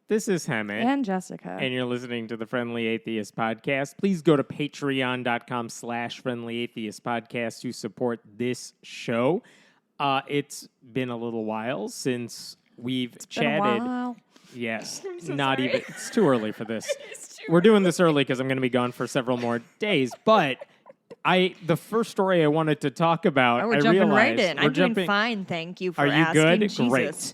This is Hammett. And Jessica. And you're listening to the Friendly Atheist Podcast. Please go to patreon.com/Friendly Atheist Podcast to support this show. It's been a little while since we've chatted. Been a while. Yes. I'm so not sorry. even. It's too early for this. We're doing this early because I'm going to be gone for several more days. But the first story I wanted to talk about, we're I jumping realized right in. I'm doing fine, thank you for Are you asking. good? Jesus. Great.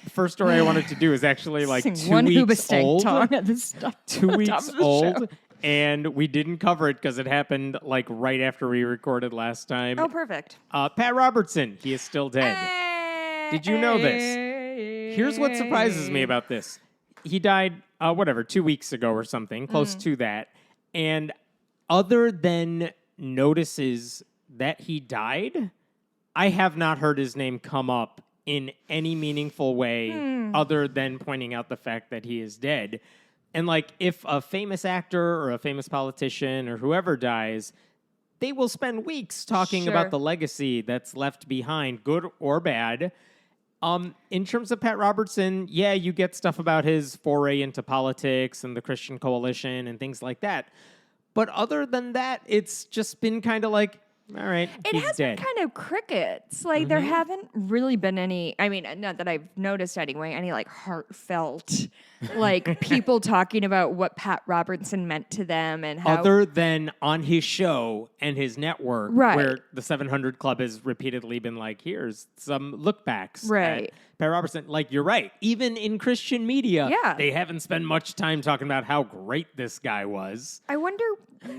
The first story I wanted to do is actually like Sing 2 one weeks old. at the stop, 2 top weeks of the old. show. And we didn't cover it because it happened like right after we recorded last time. Oh, perfect. Pat Robertson, he is still dead. Did you know this? Here's what surprises me about this. He died, 2 weeks ago or something, close to that. And other than notices that he died, I have not heard his name come up in any meaningful way other than pointing out the fact that he is dead. And like, if a famous actor or a famous politician or whoever dies, they will spend weeks talking about the legacy that's left behind, good or bad. In terms of Pat Robertson, yeah, you get stuff about his foray into politics and the Christian Coalition and things like that. But other than that, it's just been kind of like, all right, It has been kind of crickets. Like, there haven't really been any, I mean, not that I've noticed anyway, any, like, heartfelt, like, people talking about what Pat Robertson meant to them and how... Other than on his show and his network, where the 700 Club has repeatedly been like, here's some look-backs at Pat Robertson. Like, you're right. Even in Christian media, they haven't spent much time talking about how great this guy was. I wonder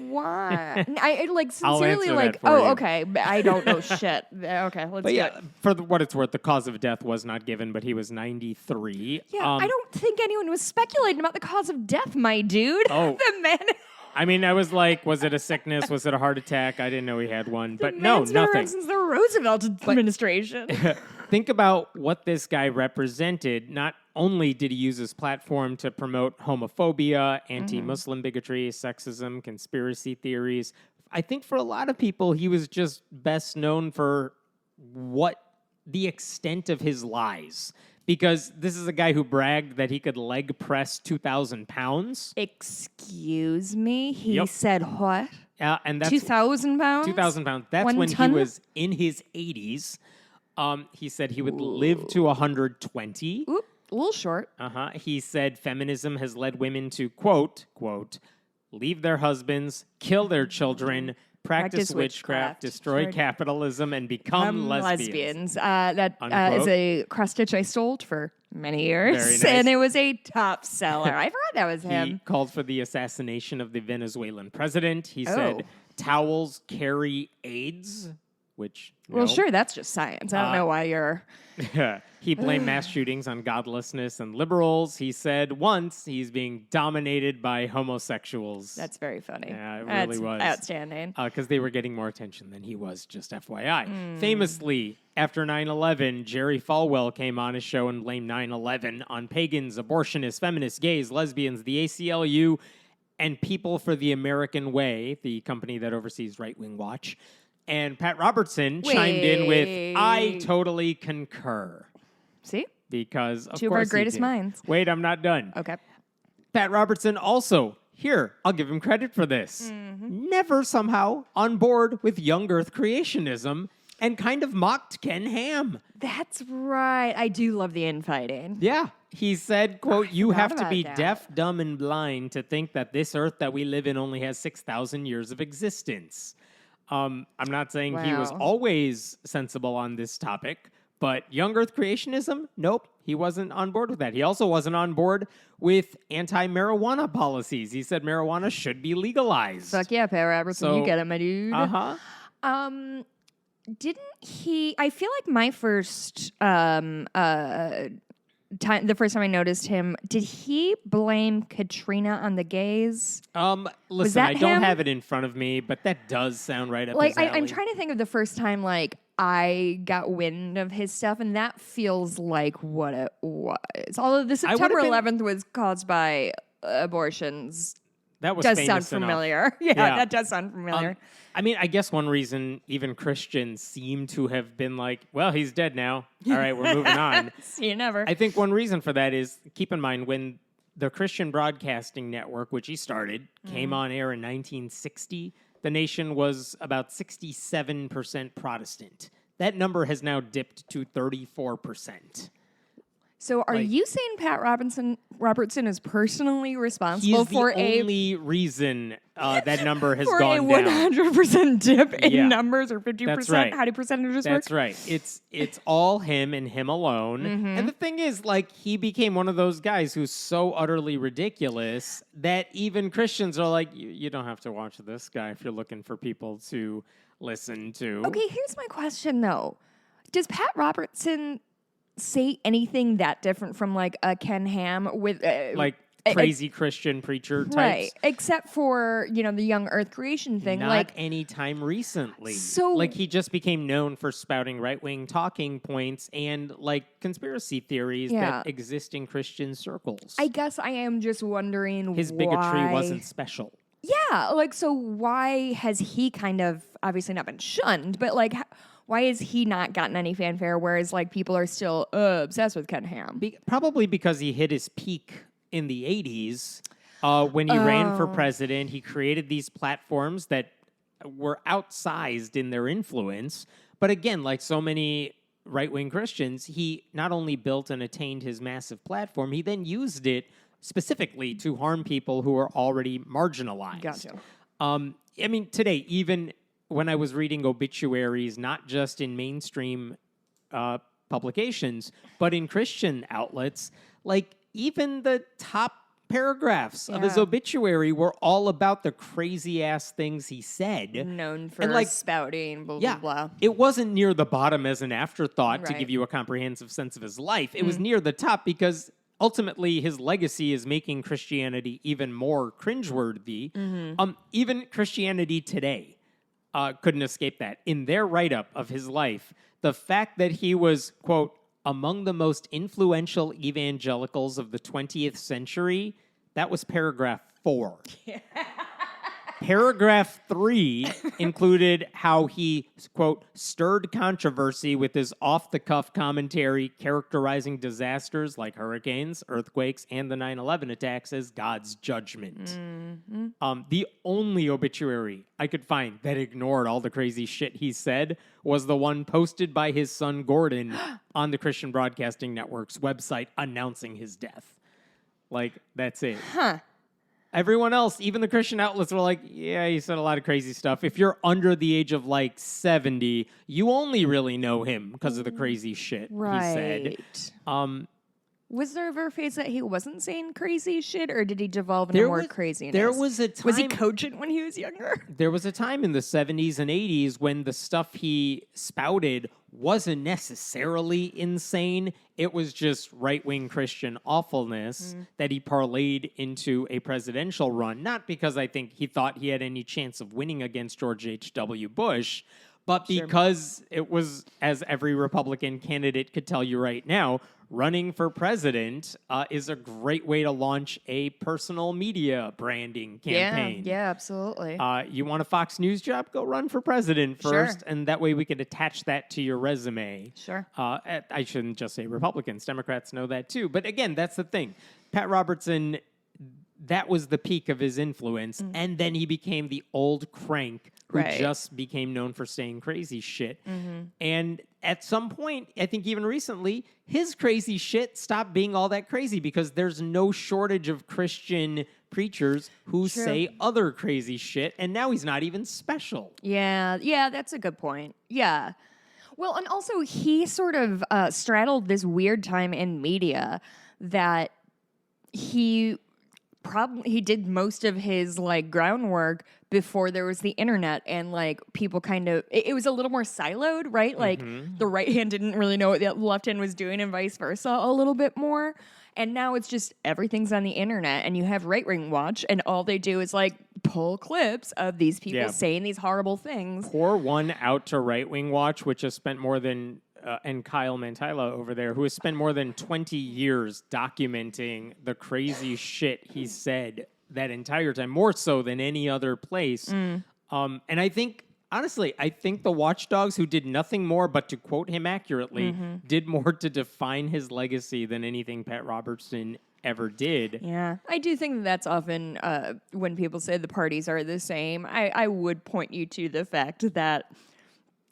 why. I like, sincerely, like, okay, but I don't know shit. Okay, let's But get... for what it's worth, the cause of death was not given, but he was 93. Yeah, I don't think anyone was speculating about the cause of death, my dude. Oh. The man... I mean, I was like, was it a sickness? Was it a heart attack? I didn't know he had one. But no, man's been nothing. around since the Roosevelt administration. Think about what this guy represented. Not only did he use his platform to promote homophobia, anti-Muslim bigotry, sexism, conspiracy theories. I think for a lot of people, he was just best known for the extent of his lies. Because this is a guy who bragged that he could leg press 2,000 pounds. Excuse me? He said what? And that's 2,000 pounds? 2,000 pounds. That's 1 when ton? he was in his 80s. He said he would live to 120. Oop, a little short. He said feminism has led women to, quote, leave their husbands, kill their children, practice witchcraft, destroy capitalism, and become lesbians. That is a cross stitch I sold for many years. Very nice. And it was a top seller. I forgot that was him. He called for the assassination of the Venezuelan president. He said towels carry AIDS, which... Well, sure, that's just science. I don't know why you're... He blamed mass shootings on godlessness and liberals. He said once he's being dominated by homosexuals. That's very funny. Yeah, it That's really was. Outstanding. Because they were getting more attention than he was, just FYI. Famously, after 9/11, Jerry Falwell came on his show and blamed 9/11 on pagans, abortionists, feminists, gays, lesbians, the ACLU, and People for the American Way, the company that oversees Right Wing Watch. And Pat Robertson chimed in with, I totally concur. See? Because, of Two of course, our greatest minds. Wait, I'm not done. Okay. Pat Robertson also, here, I'll give him credit for this, never somehow on board with young earth creationism and kind of mocked Ken Ham. That's right. I do love the infighting. Yeah. He said, quote, you have to be that. deaf, dumb, and blind to think that this earth that we live in only has 6,000 years of existence. I'm not saying he was always sensible on this topic, but young earth creationism, nope, he wasn't on board with that. He also wasn't on board with anti-marijuana policies. He said marijuana should be legalized. Fuck yeah, Pat Robertson, you get it, my dude. Didn't he, I feel like my first the first time I noticed him, did he blame Katrina on the gays? Listen, I don't him? have it in front of me, but that does sound right up like his alley. I'm trying to think of the first time like I got wind of his stuff, and that feels like what it was. Although the September 11th was caused by abortions. That was does famous sound enough. familiar. Yeah, that does sound familiar. I mean, I guess one reason even Christians seem to have been like, well, he's dead now. All right, we're moving on. See you never. I think one reason for that is, keep in mind, when the Christian Broadcasting Network, which he started, came on air in 1960, the nation was about 67% Protestant. That number has now dipped to 34%. So are you saying Pat Robertson is personally responsible for the only reason that number has for gone a 100% dip in numbers or 50%? That's right. How do percentages work? That's right. It's all him and him alone. And the thing is, like, he became one of those guys who's so utterly ridiculous that even Christians are like, you don't have to watch this guy if you're looking for people to listen to. Okay, here's my question, though. Does Pat Robertson say anything that different from like a Ken Ham with like crazy Christian preacher types? Right, except for, the young earth creation thing. Not like any time recently. So, like, he just became known for spouting right-wing talking points and like conspiracy theories that exist in Christian circles. I guess I am just wondering his bigotry wasn't special. Yeah, like, so why has he kind of obviously not been shunned, but like, why has he not gotten any fanfare, whereas like people are still obsessed with Ken Ham? Probably because he hit his peak in the 80s when he ran for president. He created these platforms that were outsized in their influence. But again, like so many right-wing Christians, he not only built and attained his massive platform, he then used it specifically to harm people who are already marginalized. Gotcha. I mean, today, even when I was reading obituaries, not just in mainstream publications, but in Christian outlets, like even the top paragraphs of his obituary were all about the crazy ass things he said. Known for spouting, blah, blah, blah. It wasn't near the bottom as an afterthought to give you a comprehensive sense of his life. It was near the top because ultimately his legacy is making Christianity even more cringeworthy. Even Christianity Today couldn't escape that. In their write-up of his life, the fact that he was, quote, among the most influential evangelicals of the 20th century, that was paragraph 4. Paragraph 3 included how he, quote, stirred controversy with his off-the-cuff commentary characterizing disasters like hurricanes, earthquakes, and the 9/11 attacks as God's judgment. The only obituary I could find that ignored all the crazy shit he said was the one posted by his son Gordon on the Christian Broadcasting Network's website announcing his death. Like, that's it. Everyone else, even the Christian outlets, were like, yeah, he said a lot of crazy stuff. If you're under the age of, like, 70, you only really know him because of the crazy shit he said. Was there ever a phase that he wasn't saying crazy shit, or did he devolve into more craziness? There was a time... Was he cogent when he was younger? There was a time in the 70s and 80s when the stuff he spouted wasn't necessarily insane. It was just right-wing Christian awfulness that he parlayed into a presidential run. Not because I think he thought he had any chance of winning against George H.W. Bush, but because it was, as every Republican candidate could tell you right now, running for president is a great way to launch a personal media branding campaign. Yeah, absolutely. You want a Fox News job? Go run for president first, and that way we could attach that to your resume. Sure. I shouldn't just say Republicans. Democrats know that too. But again, that's the thing. Pat Robertson, that was the peak of his influence, and then he became the old crank who just became known for saying crazy shit. And at some point, I think even recently, his crazy shit stopped being all that crazy because there's no shortage of Christian preachers who say other crazy shit, and now he's not even special. Yeah, that's a good point. Yeah. Well, and also he sort of straddled this weird time in media that he did most of his like groundwork before there was the internet, and like people kind of it was a little more siloed, right? Like the right hand didn't really know what the left hand was doing and vice versa a little bit more. And now it's just everything's on the internet, and you have Right Wing Watch, and all they do is like pull clips of these people saying these horrible things. Pour one out to Right Wing Watch, which has spent more than and Kyle Mantila over there, who has spent more than 20 years documenting the crazy shit he said that entire time, more so than any other place. And I think, honestly, the watchdogs who did nothing more but to quote him accurately did more to define his legacy than anything Pat Robertson ever did. Yeah, I do think that's often when people say the parties are the same. I would point you to the fact that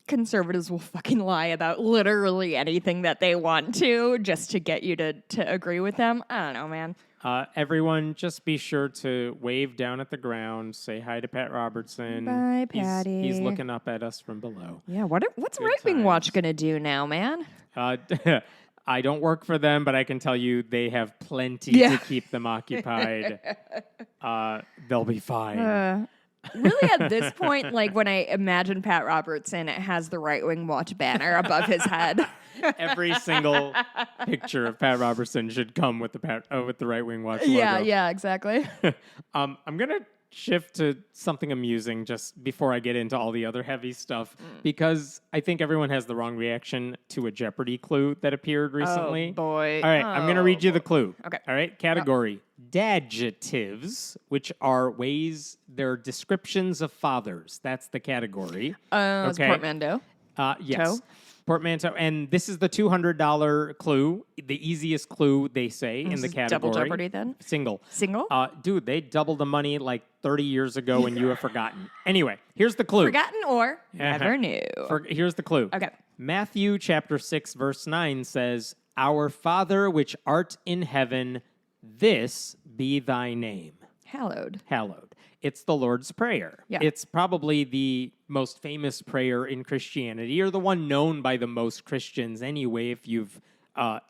conservatives will fucking lie about literally anything that they want to just to get you to agree with them. I don't know, man. Everyone, just be sure to wave down at the ground, say hi to Pat Robertson. Bye, Patty. He's looking up at us from below. Yeah, what's Right Wing Watch going to do now, man? I don't work for them, but I can tell you they have plenty to keep them occupied. They'll be fine. Really, at this point, like when I imagine Pat Robertson, it has the Right Wing Watch banner above his head. Every single picture of Pat Robertson should come with the Right Wing Watch logo. Yeah, exactly. I'm gonna shift to something amusing just before I get into all the other heavy stuff, because I think everyone has the wrong reaction to a Jeopardy clue that appeared recently. Oh, boy. All right, I'm going to read you the clue. Okay. All right, category. Dadjectives, which are ways, they're descriptions of fathers. That's the category. It's portmanteau. Yes. Toe? Portmanteau. And this is the $200 clue, the easiest clue, they say, in the category. Double Jeopardy, then? Single. Dude, they doubled the money like 30 years ago and you have forgotten. Anyway, here's the clue. Forgotten or never knew. Here's the clue. Okay. Matthew chapter 6, verse 9 says, Our Father which art in heaven, this be thy name. Hallowed. It's the Lord's Prayer. Yeah. It's probably the most famous prayer in Christianity, or the one known by the most Christians anyway, if you've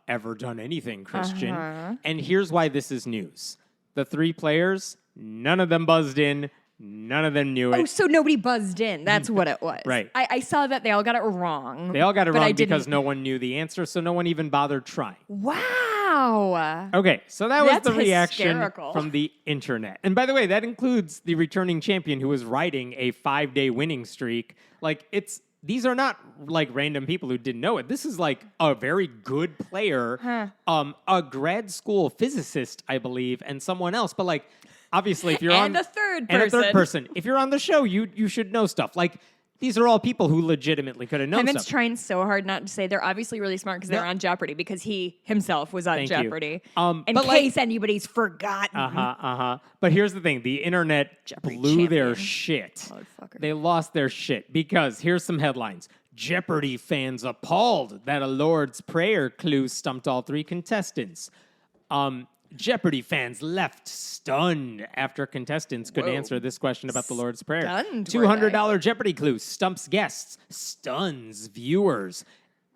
ever done anything Christian. And here's why this is news. The three players, none of them buzzed in. None of them knew it. Oh, so nobody buzzed in. That's what it was. Right. I saw that they all got it wrong. They all got it wrong because no one knew the answer, so no one even bothered trying. Wow. Okay, so that's the reaction hysterical. from the internet. And by the way, that includes the returning champion who was riding a 5-day winning streak. Like, these are not like random people who didn't know it. This is like a very good player, a grad school physicist, I believe, and someone else. But like, obviously, if you're and a third person. If you're on the show, you should know stuff. Like, these are all people who legitimately could have known Kevin's stuff. trying so hard not to say they're obviously really smart because they're on Jeopardy, because he himself was on Jeopardy. In case anybody's forgotten. But here's the thing. The internet Jeopardy blew their champion. shit. Motherfucker. They lost their shit because here's some headlines. Jeopardy fans appalled that a Lord's Prayer clue stumped all three contestants. Jeopardy fans left stunned after contestants could answer this question about the Lord's Prayer. Stunned, $200 Jeopardy clue stumps guests, stuns viewers.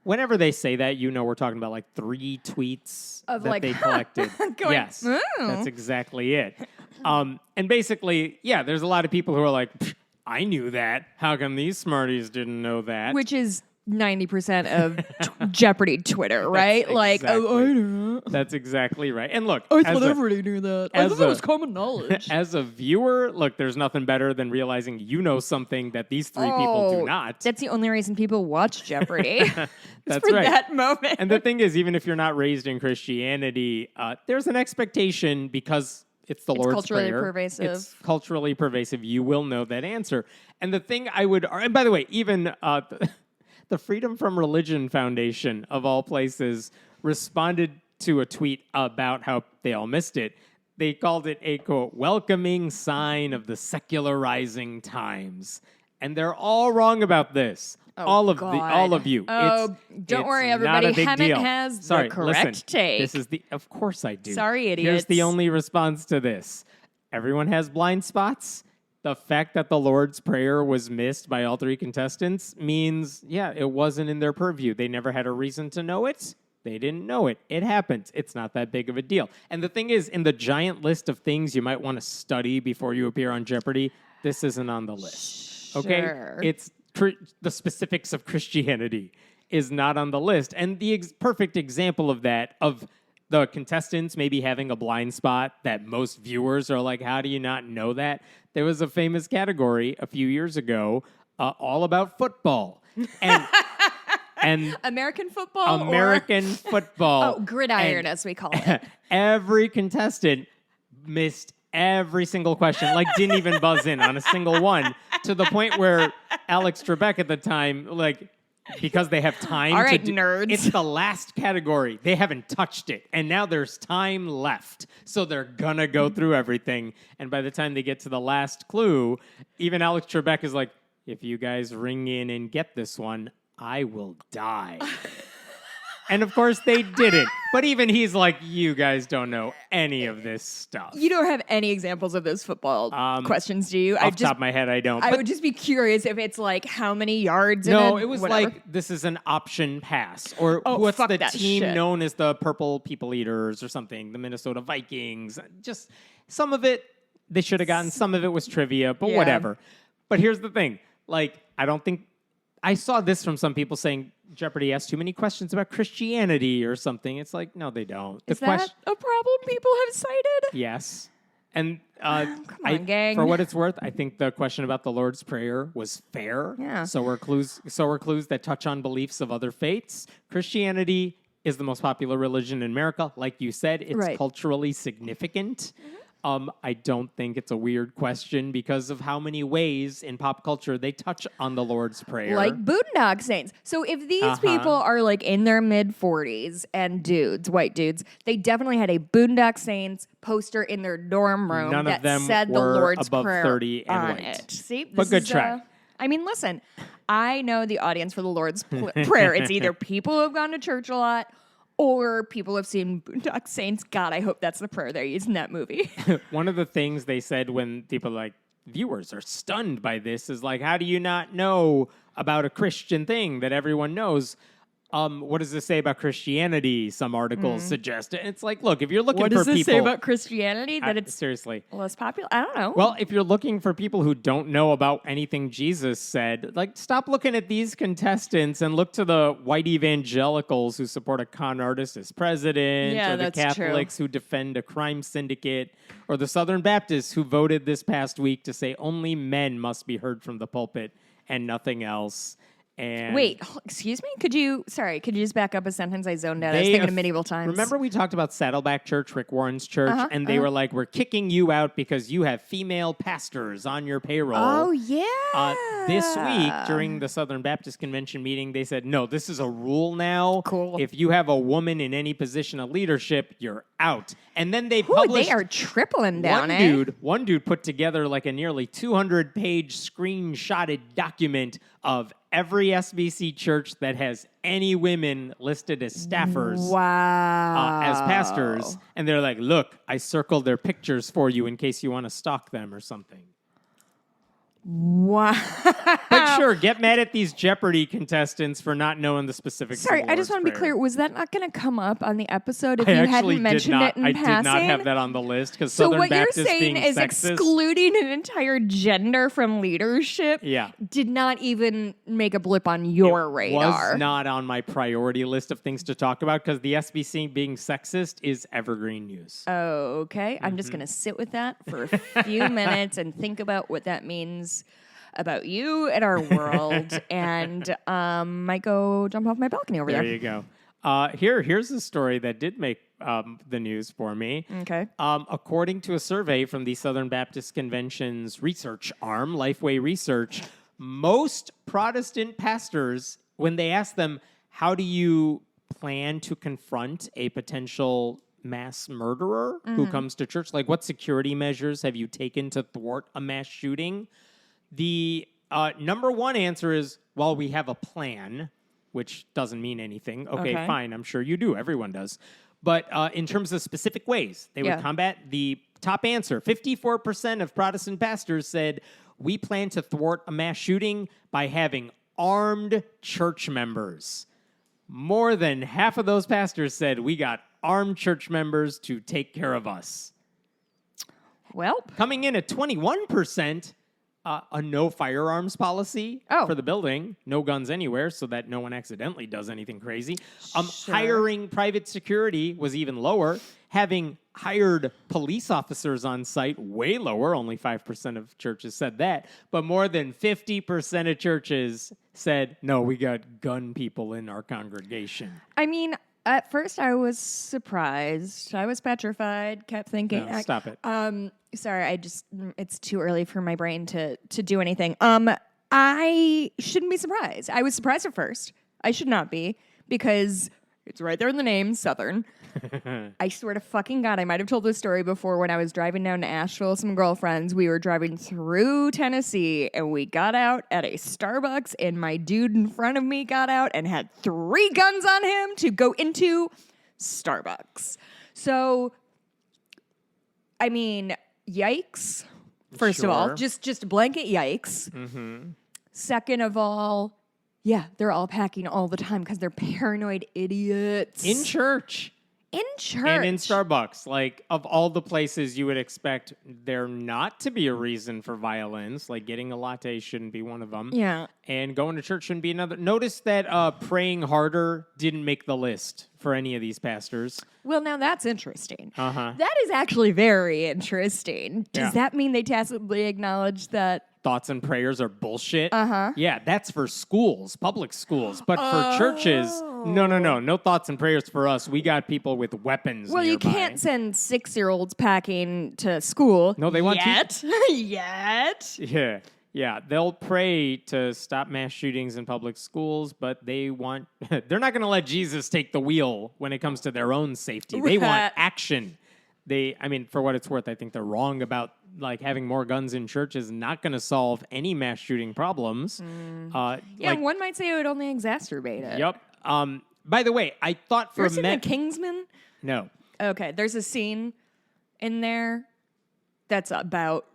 Whenever they say that, you know we're talking about like 3 tweets Of that like, they collected. Yes, that's exactly it. And basically, there's a lot of people who are like, I knew that. How come these smarties didn't know that? Which is 90% of Jeopardy Twitter, right? Like, I don't know. That's exactly right. And look, I thought everybody knew that. I thought that was common knowledge. As a viewer, look, there's nothing better than realizing you know something that these 3 people do not. That's the only reason people watch Jeopardy. That's for right. that moment. And the thing is, even if you're not raised in Christianity, there's an expectation because it's the Lord's culturally Prayer. pervasive. It's culturally pervasive. You will know that answer. And the thing I would, and by the way, even the Freedom from Religion Foundation, of all places, responded to a tweet about how they all missed it. They called it a, quote, welcoming sign of the secularizing times. And they're all wrong about this. All of you. Oh, don't worry, everybody. Hammett has the correct take. This is of course I do. Sorry, idiots. Here's the only response to this. Everyone has blind spots. The fact that the Lord's Prayer was missed by all 3 contestants means, it wasn't in their purview. They never had a reason to know it. They didn't know it. It happened. It's not that big of a deal. And the thing is, in the giant list of things you might want to study before you appear on Jeopardy, this isn't on the list. Okay? Sure. It's the specifics of Christianity is not on the list. And the perfect example of that, of the contestants maybe having a blind spot that most viewers are like, how do you not know that? There was a famous category a few years ago all about football. And American football? Football. Gridiron, as we call it. Every contestant missed every single question, like didn't even buzz in on a single one, to the point where Alex Trebek at the time, like, because they have time All right, to nerds. It's the last category. They haven't touched it. And now there's time left. So they're going to go through everything. And by the time they get to the last clue, even Alex Trebek is like, if you guys ring in and get this one, I will die. And of course they didn't. But even he's like, you guys don't know any of this stuff. You don't have any examples of those football questions, do you? Off the top of my head, I don't. I would just be curious if it's like how many yards. No, it was like this is an option pass, or what's the team known as the Purple People Eaters or something, the Minnesota Vikings. Just some of it they should have gotten. Some of it was trivia, but whatever. But here's the thing: like, I don't think I saw this from some people saying Jeopardy asks too many questions about Christianity or something. It's like, no, they don't. Is that a problem people have cited? Yes. And come on, gang. For what it's worth, I think the question about the Lord's Prayer was fair. Yeah. So are clues that touch on beliefs of other faiths. Christianity is the most popular religion in America. Like you said, it's culturally significant. I don't think it's a weird question because of how many ways in pop culture they touch on the Lord's Prayer. Like Boondock Saints. So if these people are like in their mid-40s and dudes, white dudes, they definitely had a Boondock Saints poster in their dorm room None that of them said the were Lord's above Prayer 30 and on white. it. See? But good try. I mean, listen, I know the audience for the Lord's Prayer. It's either people who have gone to church a lot or people have seen Boondock Saints. God, I hope that's the prayer they use in that movie. One of the things they said when people like viewers are stunned by this is like, how do you not know about a Christian thing that everyone knows? What does this say about Christianity? Some articles suggest it. It's like, look, if you're looking for people... What does this say about Christianity? That it's seriously less popular? I don't know. Well, if you're looking for people who don't know about anything Jesus said, like, stop looking at these contestants and look to the white evangelicals who support a con artist as president, or the Catholics who defend a crime syndicate, or the Southern Baptists who voted this past week to say only men must be heard from the pulpit and nothing else. And wait, excuse me? Could you just back up a sentence? I zoned out. I was thinking of medieval times. Remember we talked about Saddleback Church, Rick Warren's church, and they were like, we're kicking you out because you have female pastors on your payroll. Oh, yeah. This week, during the Southern Baptist Convention meeting, they said, no, this is a rule now. Cool. If you have a woman in any position of leadership, you're out. And then they published... They are tripling down, One dude put together like a nearly 200-page screenshotted document of every SBC church that has any women listed as staffers as pastors. And they're like, look, I circled their pictures for you in case you want to stalk them or something. Wow. But sure, get mad at these Jeopardy contestants for not knowing the specifics. Sorry, of I just want to be clear. Was that not going to come up on the episode if you hadn't mentioned it in passing? I did not have that on the list because so Southern what Baptist you're saying is sexist, excluding an entire gender from leadership did not even make a blip on your radar. Was not on my priority list of things to talk about because the SBC being sexist is evergreen news. Oh, okay. I'm just going to sit with that for a few minutes and think about what that means about you and our world, and might go jump off my balcony over there. There you go. Here's a story that did make the news for me. Okay. According to a survey from the Southern Baptist Convention's research arm, Lifeway Research, most Protestant pastors, when they ask them, how do you plan to confront a potential mass murderer who comes to church? Like, what security measures have you taken to thwart a mass shooting? The number one answer is, well, we have a plan, which doesn't mean anything. Okay, fine. I'm sure you do. Everyone does. But in terms of specific ways they would combat, the top answer, 54% of Protestant pastors said, we plan to thwart a mass shooting by having armed church members. More than half of those pastors said, we got armed church members to take care of us. Well, coming in at 21%, a no firearms policy for the building, no guns anywhere so that no one accidentally does anything crazy. Hiring private security was even lower. Having hired police officers on site, way lower. Only 5% of churches said that. But more than 50% of churches said, no, we got gun people in our congregation. I mean, At first, I was surprised. I was petrified. Kept thinking, No, stop it. Sorry, it's too early for my brain to do anything. I shouldn't be surprised. I was surprised at first. I should not be, because it's right there in the name, Southern. I swear to fucking God, I might have told this story before. When I was driving down to Asheville with some girlfriends, we were driving through Tennessee, and we got out at a Starbucks, and my dude in front of me got out and had 3 guns on him to go into Starbucks. So, I mean, yikes. First of all, just a blanket yikes. Mm-hmm. Second of all, yeah, they're all packing all the time because they're paranoid idiots. In church. In church. And in Starbucks. Like, of all the places you would expect there not to be a reason for violence, like getting a latte shouldn't be one of them. Yeah. And going to church shouldn't be another. Notice that praying harder didn't make the list for any of these pastors. Well, now that's interesting. Uh-huh. That is actually very interesting. Does that mean they tacitly acknowledge that thoughts and prayers are bullshit? Uh-huh. Yeah, that's for schools, public schools. But for churches, no thoughts and prayers for us. We got people with weapons Well, nearby. you can't send 6-year-olds packing to school. No, they want to. Yet. Yeah, they'll pray to stop mass shootings in public schools, but they're not going to let Jesus take the wheel when it comes to their own safety. They want action. For what it's worth, I think they're wrong about like having more guns in church is not going to solve any mass shooting problems. One might say it would only exacerbate it. Yep. By the way, I thought for a minute, The Kingsman? No. Okay, there's a scene in there that's about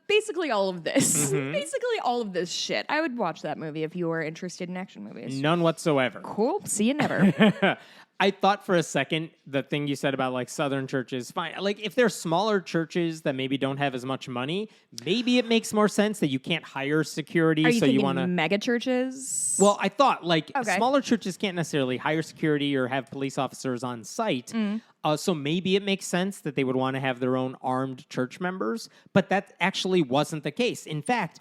basically all of this. Mm-hmm. Basically all of this shit. I would watch that movie if you were interested in action movies. None whatsoever. Cool. See you never. I thought for a second the thing you said about like Southern churches, fine. Like if they're smaller churches that maybe don't have as much money, maybe it makes more sense that you can't hire security. Are you so thinking you want to mega churches? Well, I thought like smaller churches can't necessarily hire security or have police officers on site. So maybe it makes sense that they would want to have their own armed church members, but that actually wasn't the case. In fact,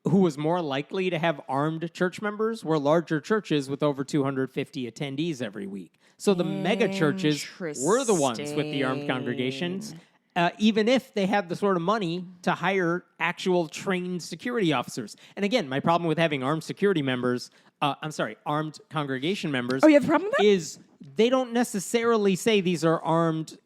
who was more likely to have armed church members were larger churches with over 250 attendees every week. So the mega churches were the ones with the armed congregations, even if they had the sort of money to hire actual trained security officers. And again, my problem with having armed congregation members you have a problem with that? is they don't necessarily say these are armed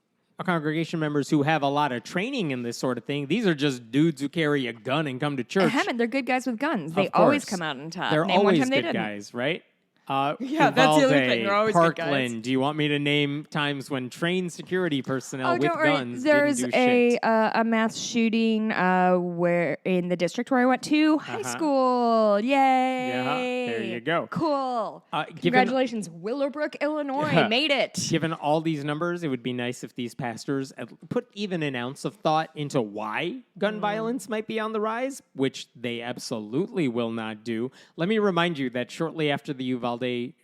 congregation members who have a lot of training in this sort of thing. These are just dudes who carry a gun and come to church. They're good guys with guns. They always come out on top. They're Name always one time good guys, right? That's the other thing. They're always good guys. Parkland. Do you want me to name times when trained security personnel with guns There's didn't do shit? a mass shooting where in the district where I went to high school. Yay! Yeah, there you go. Cool. Congratulations, Willowbrook, Illinois, made it. Given all these numbers, it would be nice if these pastors put even an ounce of thought into why gun violence might be on the rise, which they absolutely will not do. Let me remind you that shortly after the Uvalde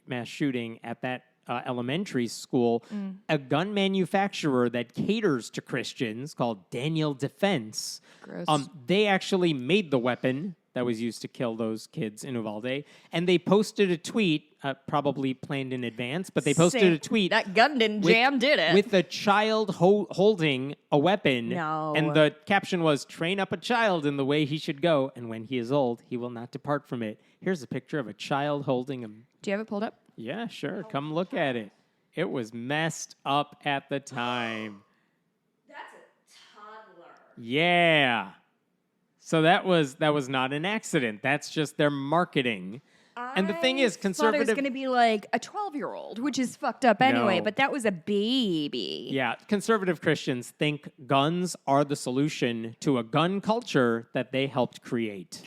mass shooting at that elementary school, a gun manufacturer that caters to Christians called Daniel Defense, they actually made the weapon that was used to kill those kids in Uvalde, and they posted a tweet, probably planned in advance, but they posted a tweet. That gun didn't jam, did it? With a child holding a weapon. No. And the caption was, "Train up a child in the way he should go, and when he is old, he will not depart from it." Here's a picture of a child holding a... Do you have it pulled up? Yeah, sure. Come look at it. It was messed up at the time. That's a toddler. Yeah. So that was not an accident. That's just their marketing. And the thing is, conservative... I thought it was going to be like a 12-year-old, which is fucked up anyway, but that was a baby. Yeah, conservative Christians think guns are the solution to a gun culture that they helped create.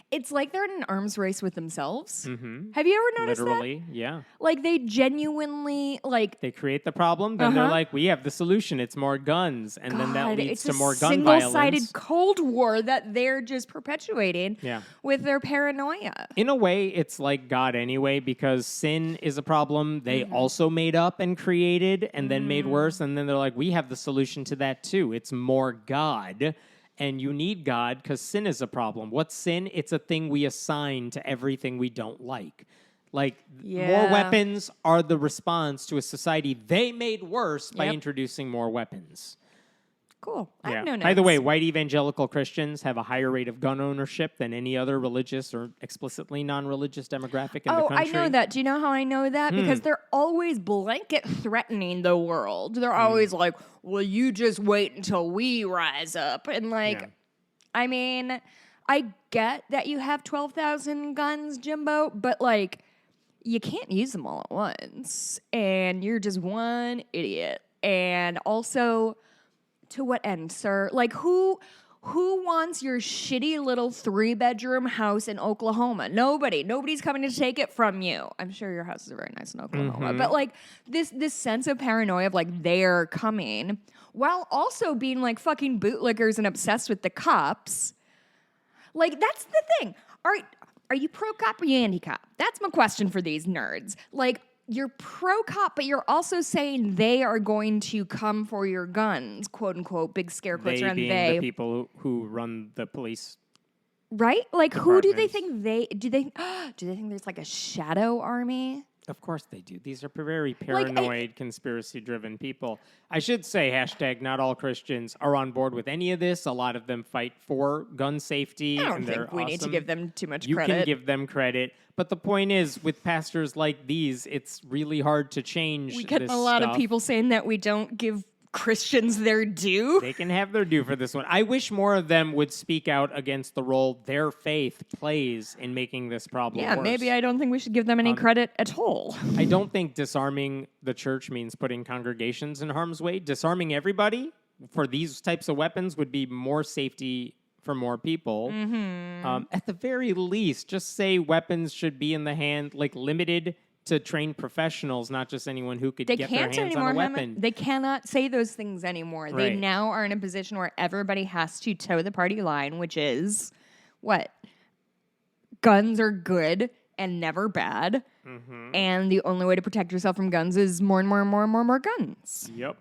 It's like they're in an arms race with themselves. Mm-hmm. Have you ever noticed Literally, that? Yeah. Like they genuinely They create the problem, then they're like, we have the solution. It's more guns, and then that leads to more gun violence. It's a single-sided Cold War that they're just perpetuating with their paranoia. In a way, it's like God anyway, because sin is a problem they also made up and created, and then made worse, and then they're like, we have the solution to that too. It's more God. And you need God because sin is a problem. What's sin? It's a thing we assign to everything we don't like. Like, Yeah. more weapons are the response to a society they made worse by Yep. introducing more weapons. Cool. I have no notes. By the way, white evangelical Christians have a higher rate of gun ownership than any other religious or explicitly non-religious demographic in the country. I know that. Do you know how I know that? Because they're always blanket threatening the world. They're always like, well, you just wait until we rise up. And like, I mean, I get that you have 12,000 guns, Jimbo, but like, you can't use them all at once. And you're just one idiot. And also, to what end, sir? Like, who wants your shitty little 3-bedroom house in Oklahoma? Nobody. Nobody's coming to take it from you. I'm sure your house is very nice in Oklahoma. But like this sense of paranoia of like they're coming, while also being like fucking bootlickers and obsessed with the cops. Like, that's the thing. Are you pro-cop or you anti-cop? That's my question for these nerds. Like, you're pro-cop, but you're also saying they are going to come for your guns, quote unquote, big scare quotes around being they. the people who run the police. Right? Like, who do they think do they think there's like a shadow army? Of course they do. These are very paranoid, conspiracy-driven people. I should say, hashtag not all Christians are on board with any of this. A lot of them fight for gun safety. I don't and think they're we need to awesome. give them too much You credit. can give them credit. But the point is, with pastors like these, it's really hard to change we get this a lot stuff. of people saying that we don't give Christians their due. They can have their due for this one. I wish more of them would speak out against the role their faith plays in making this problem worse. Maybe I don't think we should give them any credit at all. I don't think disarming the church means putting congregations in harm's way. Disarming everybody for these types of weapons would be more safety for more people. At the very least, just say weapons should be in the hand, like limited to trained professionals, not just anyone who could They get their can't hands anymore. on a weapon. They cannot say those things anymore. They Right. now are in a position where everybody has to toe the party line, which is what? Guns are good and never bad. And the only way to protect yourself from guns is more and more and more and more and more guns. Yep.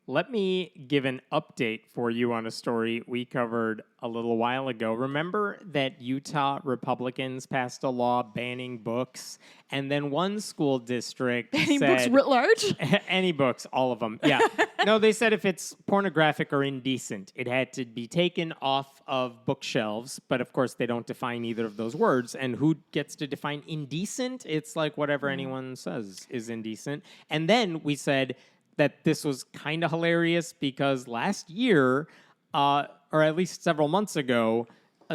Let me give an update for you on a story we covered a little while ago. Remember that Utah Republicans passed a law banning books, and then one school district Any said... books writ large? Any books, all of them, yeah. No, they said if it's pornographic or indecent, it had to be taken off of bookshelves, but of course they don't define either of those words, and who gets to define indecent? It's like whatever anyone says is indecent. And then we said that this was kind of hilarious because last year, or at least several months ago,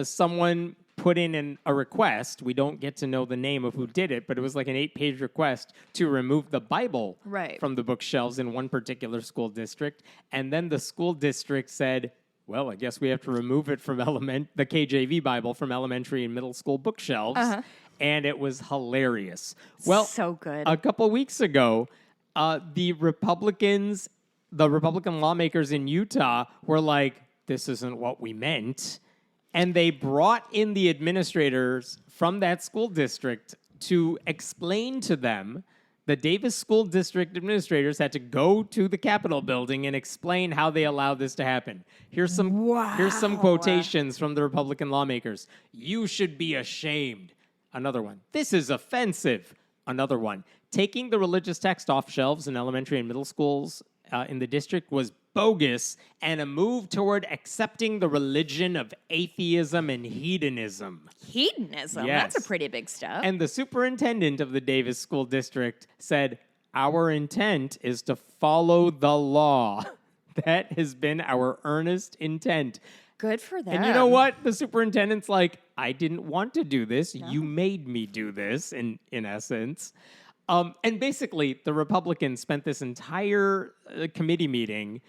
someone put in a request. We don't get to know the name of who did it, but it was like an 8-page request to remove the Bible from the bookshelves in one particular school district. And then the school district said, well, I guess we have to remove it from the KJV Bible from elementary and middle school bookshelves. And it was hilarious. Well, So good. A couple weeks ago, the Republican lawmakers in Utah were like, this isn't what we meant. And they brought in the administrators from that school district to explain to them. The Davis School District administrators had to go to the Capitol building and explain how they allowed this to happen. Here's some quotations from the Republican lawmakers. You should be ashamed. Another one. This is offensive. Another one. Taking the religious text off shelves in elementary and middle schools in the district was bogus and a move toward accepting the religion of atheism and hedonism. Hedonism? Yes. That's a pretty big step. And the superintendent of the Davis School District said, our intent is to follow the law. That has been our earnest intent. Good for them. And you know what? The superintendent's like, I didn't want to do this. No. You made me do this, in essence. And basically, the Republicans spent this entire committee meeting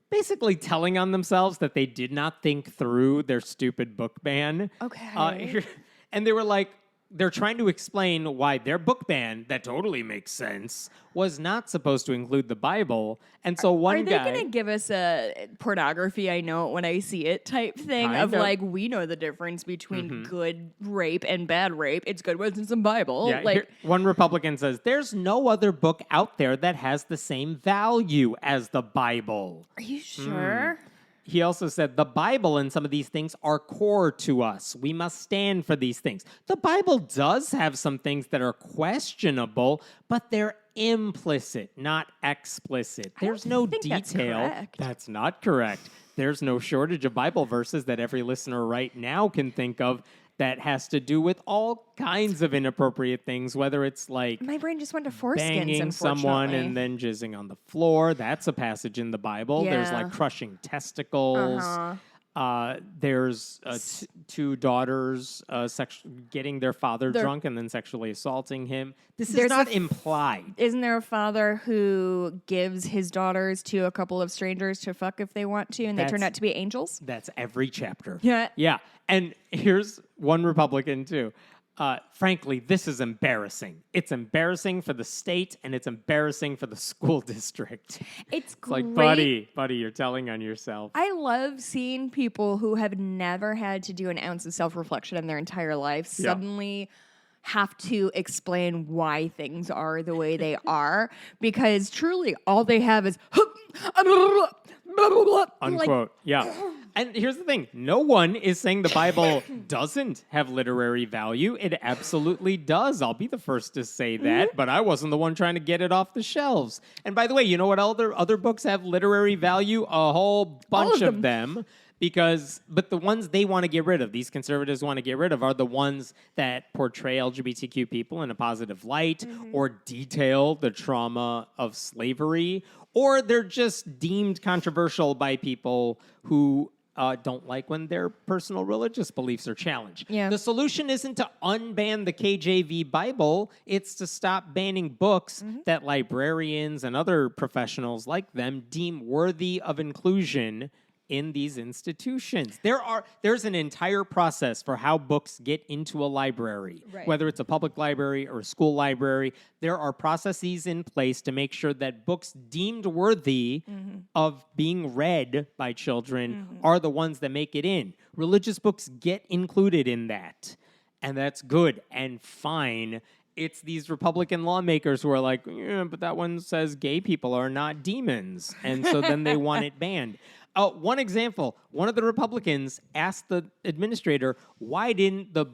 basically telling on themselves that they did not think through their stupid book ban. Okay. And they were like, they're trying to explain why their book ban, that totally makes sense, was not supposed to include the Bible. And so one guy... Are they going to give us a pornography, I know it when I see it type thing Kind of of. like, we know the difference between good rape and bad rape. It's good what's in some Bible. Yeah, like, one Republican says, there's no other book out there that has the same value as the Bible. Are you sure? he also said the Bible and some of these things are core to us. We must stand for these things. The Bible does have some things that are questionable, but they're implicit, not explicit. There's no detail. That's not correct. There's no shortage of Bible verses that every listener right now can think of that has to do with all kinds of inappropriate things, whether it's like my brain just went to foreskins, banging someone and then jizzing on the floor. That's a passage in the Bible. Yeah. There's like crushing testicles. There's two daughters getting their father drunk and then sexually assaulting him. This is not implied. Isn't there a father who gives his daughters to a couple of strangers to fuck if they want to, and they turn out to be angels? That's every chapter. Yeah. Yeah. And here's one Republican, too. Frankly, this is embarrassing. It's embarrassing for the state, and it's embarrassing for the school district. It's like, buddy, you're telling on yourself. I love seeing people who have never had to do an ounce of self-reflection in their entire life suddenly have to explain why things are the way they are, because truly all they have is unquote. Yeah. And here's the thing. No one is saying the Bible doesn't have literary value. It absolutely does. I'll be the first to say that, but I wasn't the one trying to get it off the shelves. And by the way, you know what other books have literary value? A whole bunch of them. But the ones they want to get rid of, these conservatives want to get rid of, are the ones that portray LGBTQ people in a positive light or detail the trauma of slavery, or they're just deemed controversial by people who don't like when their personal religious beliefs are challenged. Yeah. The solution isn't to unban the KJV Bible. It's to stop banning books that librarians and other professionals like them deem worthy of inclusion in these institutions. There's an entire process for how books get into a library, whether it's a public library or a school library. There are processes in place to make sure that books deemed worthy of being read by children are the ones that make it in. Religious books get included in that, and that's good and fine. It's these Republican lawmakers who are like, yeah, but that one says gay people are not demons, and so then they want it banned. One example, one of the Republicans asked the administrator, why didn't the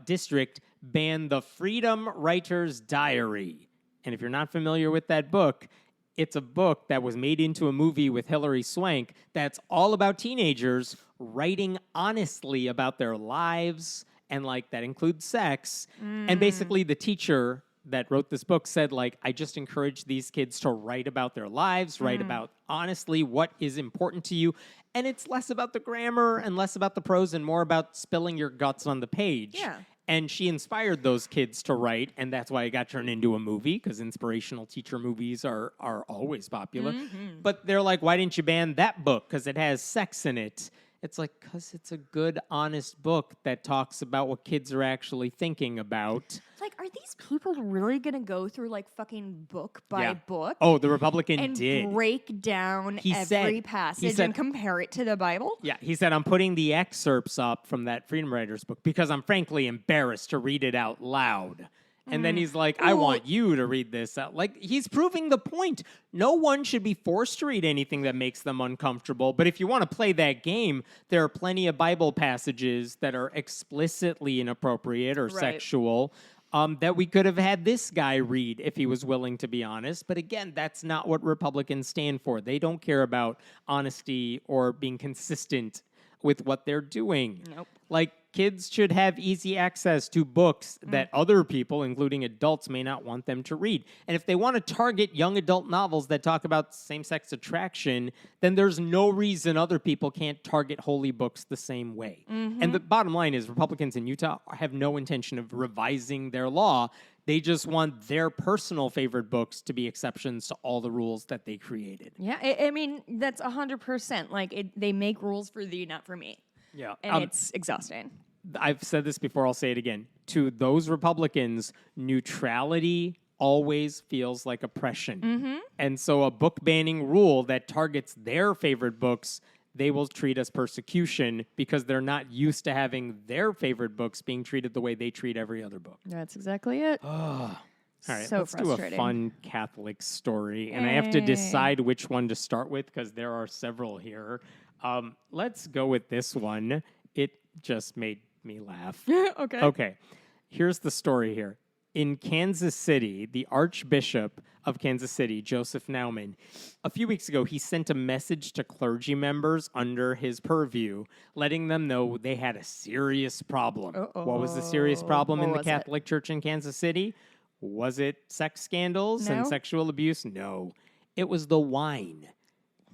district ban the Freedom Writer's Diary? And if you're not familiar with that book, it's a book that was made into a movie with Hilary Swank that's all about teenagers writing honestly about their lives, and like that includes sex. And basically the teacher that wrote this book said, like, I just encourage these kids to write about their lives, write about honestly what is important to you. And it's less about the grammar and less about the prose and more about spilling your guts on the page. Yeah. And she inspired those kids to write, and that's why it got turned into a movie, because inspirational teacher movies are always popular. But they're like, why didn't you ban that book? Because it has sex in it. It's like, because it's a good, honest book that talks about what kids are actually thinking about. Like, are these people really going to go through, like, fucking book by book? Oh, the Republican and did. Break down every passage and compare it to the Bible? Yeah, he said, I'm putting the excerpts up from that Freedom Writers book because I'm frankly embarrassed to read it out loud. And then he's like, I want you to read this out. Like, he's proving the point. No one should be forced to read anything that makes them uncomfortable. But if you want to play that game, there are plenty of Bible passages that are explicitly inappropriate or sexual that we could have had this guy read if he was willing to be honest. But again, that's not what Republicans stand for. They don't care about honesty or being consistent with what they're doing. Nope. Like, kids should have easy access to books that other people, including adults, may not want them to read. And if they want to target young adult novels that talk about same-sex attraction, then there's no reason other people can't target holy books the same way. And the bottom line is Republicans in Utah have no intention of revising their law. They just want their personal favorite books to be exceptions to all the rules that they created. Yeah, I mean, that's 100%. Like, they make rules for thee, not for me. Yeah. And it's exhausting. I've said this before, I'll say it again. To those Republicans, neutrality always feels like oppression. And so a book banning rule that targets their favorite books, they will treat as persecution because they're not used to having their favorite books being treated the way they treat every other book. That's exactly it. All right, So let's do a fun Catholic story. And I have to decide which one to start with because there are several here. Let's go with this one. It just made me laugh. Okay. Okay. Here's the story here. In Kansas City, the Archbishop of Kansas City, Joseph Naumann, a few weeks ago, he sent a message to clergy members under his purview, letting them know they had a serious problem. What was the serious problem in the Catholic Church in Kansas City? Was it sex scandals and sexual abuse? No. It was the wine.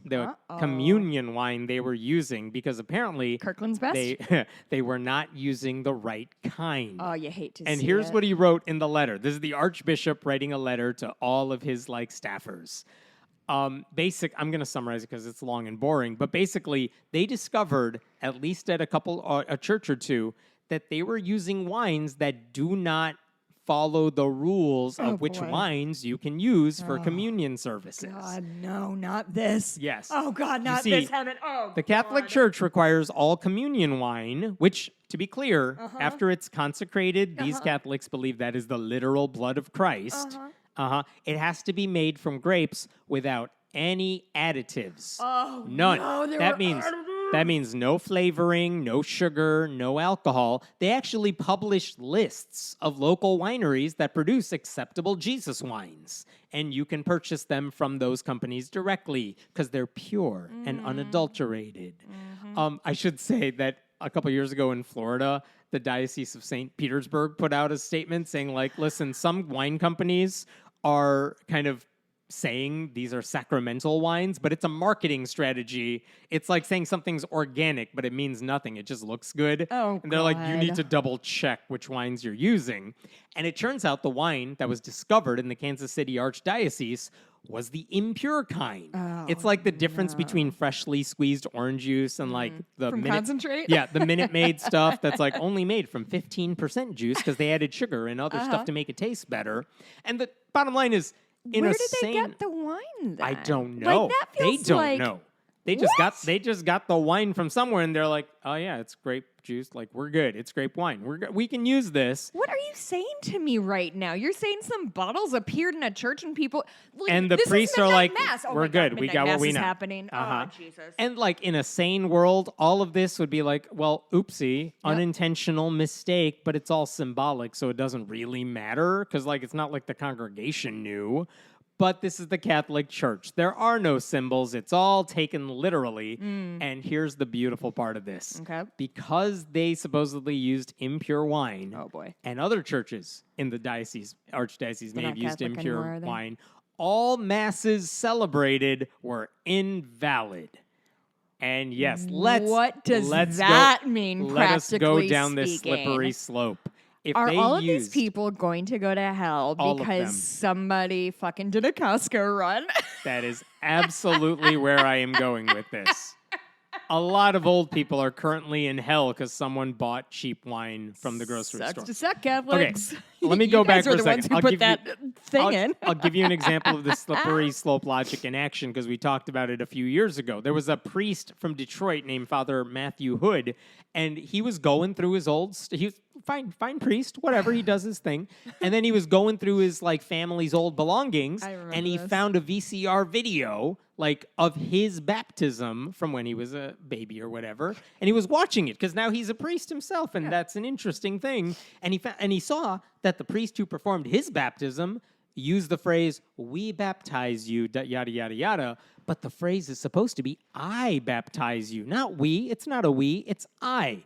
The communion wine they were using, because apparently Kirkland's Best? they were not using the right kind. Oh, you hate to and see here's it. what he wrote in the letter. This is the Archbishop writing a letter to all of his staffers. I'm going to summarize it because it's long and boring, but basically they discovered, at least at a church or two, that they were using wines that do not follow the rules of which wines you can use for communion services. God, no, not this. Yes. Oh, God, not this, Hammond. Oh, the Catholic Church requires all communion wine, which, to be clear, after it's consecrated, these Catholics believe that is the literal blood of Christ. It has to be made from grapes without any additives. Oh, none. No, That means no flavoring, no sugar, no alcohol. They actually published lists of local wineries that produce acceptable Jesus wines. And you can purchase them from those companies directly because they're pure and unadulterated. I should say that a couple years ago in Florida, the Diocese of St. Petersburg put out a statement saying, listen, some wine companies are kind of saying these are sacramental wines, but it's a marketing strategy. It's like saying something's organic, but it means nothing. It just looks good. Oh, and they're like, you need to double check which wines you're using. And it turns out the wine that was discovered in the Kansas City Archdiocese was the impure kind. It's like the difference between freshly squeezed orange juice and the concentrate? Yeah, the Minute Maid stuff that's only made from 15% juice because they added sugar and other stuff to make it taste better. And the bottom line is, where did they get the wine then? I don't know. That feels they don't know. They just got the wine from somewhere, and they're like, "Oh yeah, it's grape juice. We're good. It's grape wine. We can use this." What are you saying to me right now? You're saying some bottles appeared in a church and people and the this priests is are like, mass. Oh "We're good. We got what we know." Happening. Oh Jesus! And in a sane world, all of this would be well, oopsie, unintentional mistake, but it's all symbolic, so it doesn't really matter because it's not like the congregation knew. But this is the Catholic Church. There are no symbols. It's all taken literally. And here's the beautiful part of this. Okay. Because they supposedly used impure wine. Oh, boy. And other churches in the archdiocese may have used Catholic impure anymore, wine. All masses celebrated were invalid. And yes, what does that mean? Let us go practically down this speaking? slippery slope. If Are all of these used people going to go to hell because somebody fucking did a Costco run? That is absolutely where I am going with this. A lot of old people are currently in hell because someone bought cheap wine from the grocery store. Sucks to suck, Catholics. Okay, let me go back for a second. I'll give I'll give you an example of the slippery slope logic in action because we talked about it a few years ago. There was a priest from Detroit named Father Matthew Hood, and he was going through his he was fine priest, whatever, he does his thing. And then he was going through his family's old belongings, and he found a VCR video of his baptism from when he was a baby or whatever, and he was watching it because now he's a priest himself, and that's an interesting thing. And he saw that the priest who performed his baptism used the phrase "we baptize you," yada yada yada, but the phrase is supposed to be "I baptize you," not "we." It's not a "we," it's "I."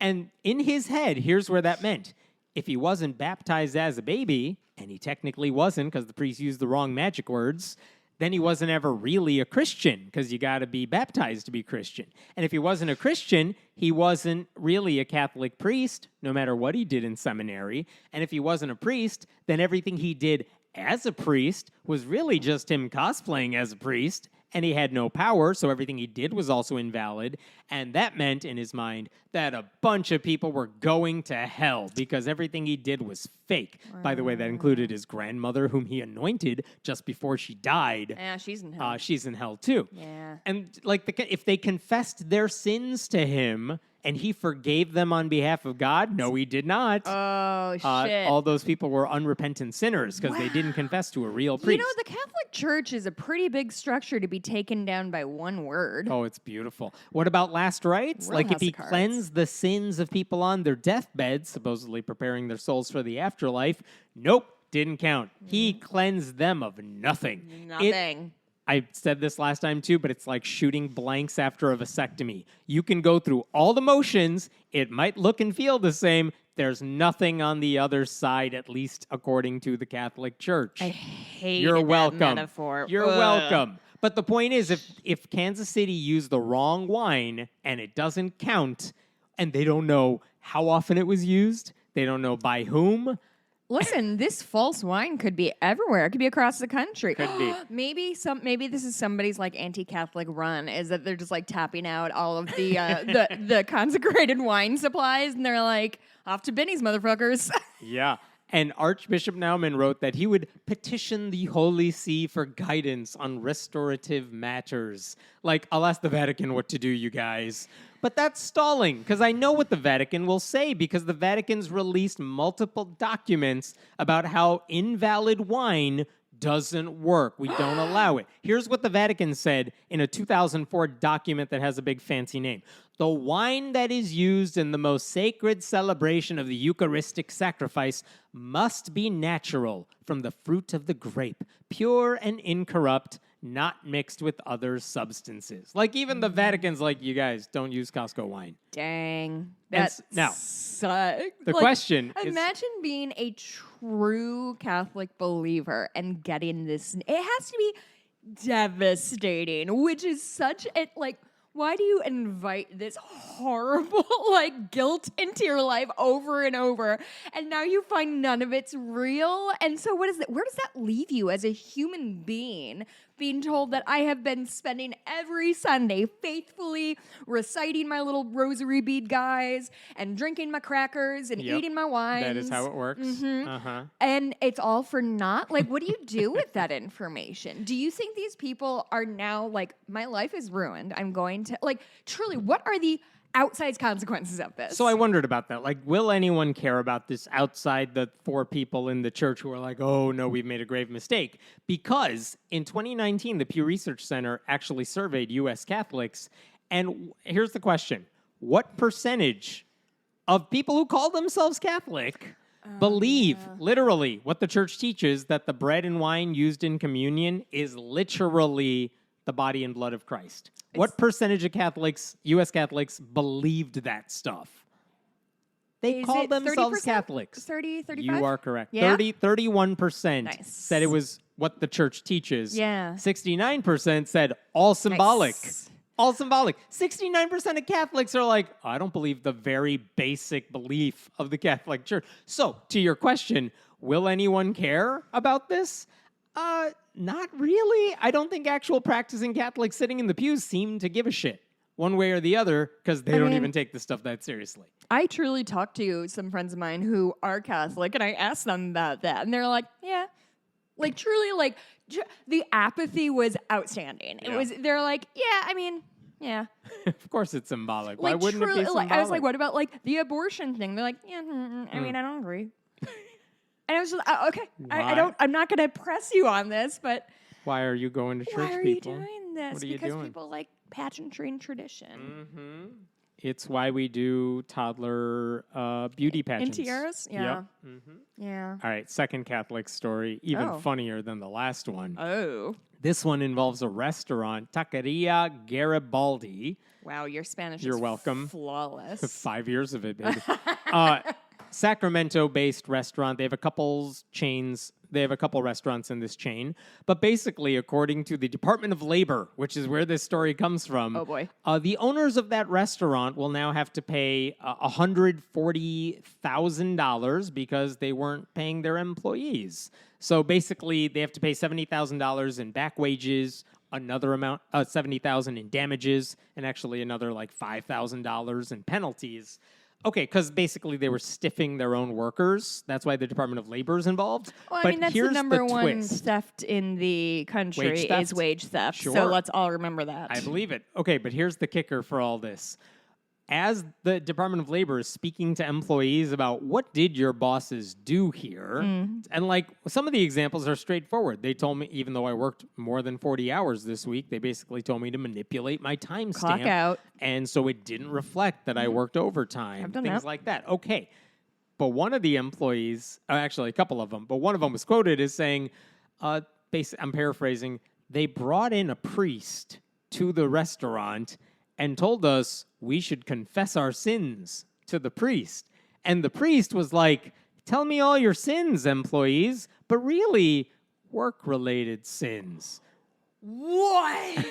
And in his head, here's where that meant: if he wasn't baptized as a baby, and he technically wasn't because the priest used the wrong magic words, then he wasn't ever really a Christian because you got to be baptized to be Christian. And if he wasn't a Christian, he wasn't really a Catholic priest, no matter what he did in seminary. And if he wasn't a priest, then everything he did as a priest was really just him cosplaying as a priest, and he had no power, so everything he did was also invalid. And that meant, in his mind, that a bunch of people were going to hell because everything he did was fake. Wow. By the way, that included his grandmother, whom he anointed just before she died. Yeah, she's in hell. She's in hell, too. Yeah. And if they confessed their sins to him and he forgave them on behalf of God? No, he did not. Oh, shit. All those people were unrepentant sinners because they didn't confess to a real priest. You know, the Catholic Church is a pretty big structure to be taken down by one word. Oh, it's beautiful. What about last rites? Real Like if house he of cards. cleansed the sins of people on their deathbeds, supposedly preparing their souls for the afterlife, nope, didn't count. He cleansed them of nothing. Nothing. I said this last time too, but it's like shooting blanks after a vasectomy. You can go through all the motions. It might look and feel the same. There's nothing on the other side, at least according to the Catholic Church. I hate You're that welcome. metaphor. You're welcome. But the point is, if Kansas City used the wrong wine and it doesn't count, and they don't know how often it was used, they don't know by whom. Listen, this false wine could be everywhere. It could be across the country. Could be. Maybe this is somebody's like anti-Catholic run. Is that they're just like tapping out all of the the consecrated wine supplies, and they're like, off to Benny's, motherfuckers. Yeah. And Archbishop Naumann wrote that he would petition the Holy See for guidance on restorative matters. Like, I'll ask the Vatican what to do, you guys. But that's stalling, because I know what the Vatican will say, because the Vatican's released multiple documents about how invalid wine doesn't work. We don't allow it. Here's what the Vatican said in a 2004 document that has a big fancy name. The wine that is used in the most sacred celebration of the Eucharistic sacrifice must be natural from the fruit of the grape, pure and incorrupt, not mixed with other substances. Like even the Vatican's like, you guys don't use Costco wine. Dang. Now, sucks. the question is... Imagine being a true Catholic believer and getting this. It has to be devastating, which is such a, like, why do you invite this horrible, like, guilt into your life over and over? And now you find none of it's real. And so what is that? Where does that leave you as a human being, being told that I have been spending every Sunday faithfully reciting my little rosary bead guys and drinking my crackers and eating my wines? That is how it works. Mm-hmm. And it's all for naught? Like, what do you do with that information? Do you think these people are now like, my life is ruined, I'm going to, like, truly, what are the outside consequences of this? So I wondered about that. Like, will anyone care about this outside the four people in the church who are like, oh, no, we've made a grave mistake? Because in 2019, the Pew Research Center actually surveyed U.S. Catholics. And here's the question. What percentage of people who call themselves Catholic believe, literally, what the church teaches, that the bread and wine used in communion is literally the body and blood of Christ? What percentage of Catholics, U.S. Catholics, believed that stuff? They call themselves 30%? Catholics. 30, 35? You are correct. Yeah? 31% said it was what the church teaches. Yeah. 69% said all symbolic. Nice. All symbolic. 69% of Catholics are like, I don't believe the very basic belief of the Catholic Church. So, to your question, will anyone care about this? Not really. I don't think actual practicing Catholics sitting in the pews seem to give a shit one way or the other, because they don't even take this stuff that seriously. I truly talked to some friends of mine who are Catholic, and I asked them about that, and they're like, yeah. Like, truly, like, the apathy was outstanding. It was, they're like, yeah, I mean, yeah. Of course it's symbolic. Like, why wouldn't it be symbolic? I was like, what about, like, the abortion thing? They're like, yeah, I mean, I don't agree. And I was just, okay, I'm not going to press you on this, but... Why are you going to church, people? Why are you doing this? What are you because doing? People like pageantry and tradition. Mm-hmm. It's why we do toddler beauty pageants. In tiaras? Yeah. Yep. Mm-hmm. Yeah. All right, second Catholic story, even funnier than the last one. Oh. This one involves a restaurant, Taqueria Garibaldi. Wow, your Spanish You're is welcome. Flawless. 5 years of it, baby. Sacramento-based restaurant. They have a couple restaurants in this chain. But basically, according to the Department of Labor, which is where this story comes from, oh boy, the owners of that restaurant will now have to pay $140,000 because they weren't paying their employees. So basically, they have to pay $70,000 in back wages, another amount, $70,000 in damages, and actually another like $5,000 in penalties. Okay, because basically they were stiffing their own workers. That's why the Department of Labor is involved. Well, but I mean, that's here's the number one twist. theft in the country is wage theft. Sure. So let's all remember that. I believe it. Okay, but here's the kicker for all this. as the Department of Labor is speaking to employees about what did your bosses do here, and like some of the examples are straightforward. They told me, even though I worked more than 40 hours this week, they basically told me to manipulate my time Clock stamp. out. And so it didn't reflect that I worked overtime, I've done things that. like that. Okay. But one of the employees, actually a couple of them, but one of them was quoted as saying, I'm paraphrasing, they brought in a priest to the restaurant and told us we should confess our sins to the priest. And the priest was like, tell me all your sins, employees, but really work-related sins. What?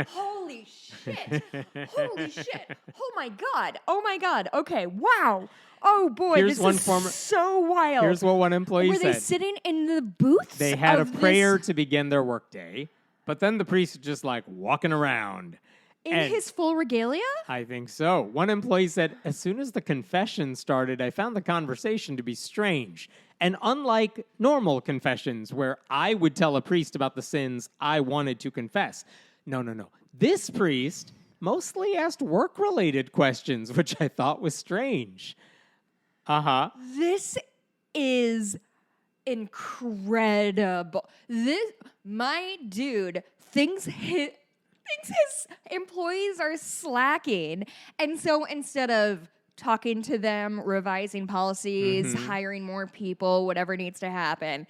Holy shit. Holy shit. Oh my God. Oh my God. Okay. Wow. Oh boy. Here's this is so wild. Here's what one employee Were said. they sitting in the booths? They had a of prayer this to begin their workday, but then the priest was just like walking around. in his full regalia? I think so. One employee said, as soon as the confession started, I found the conversation to be strange. And unlike normal confessions where I would tell a priest about the sins I wanted to confess, no. This priest mostly asked work-related questions, which I thought was strange. This is incredible. My dude thinks his employees are slacking. And so instead of talking to them, revising policies, hiring more people, whatever needs to happen,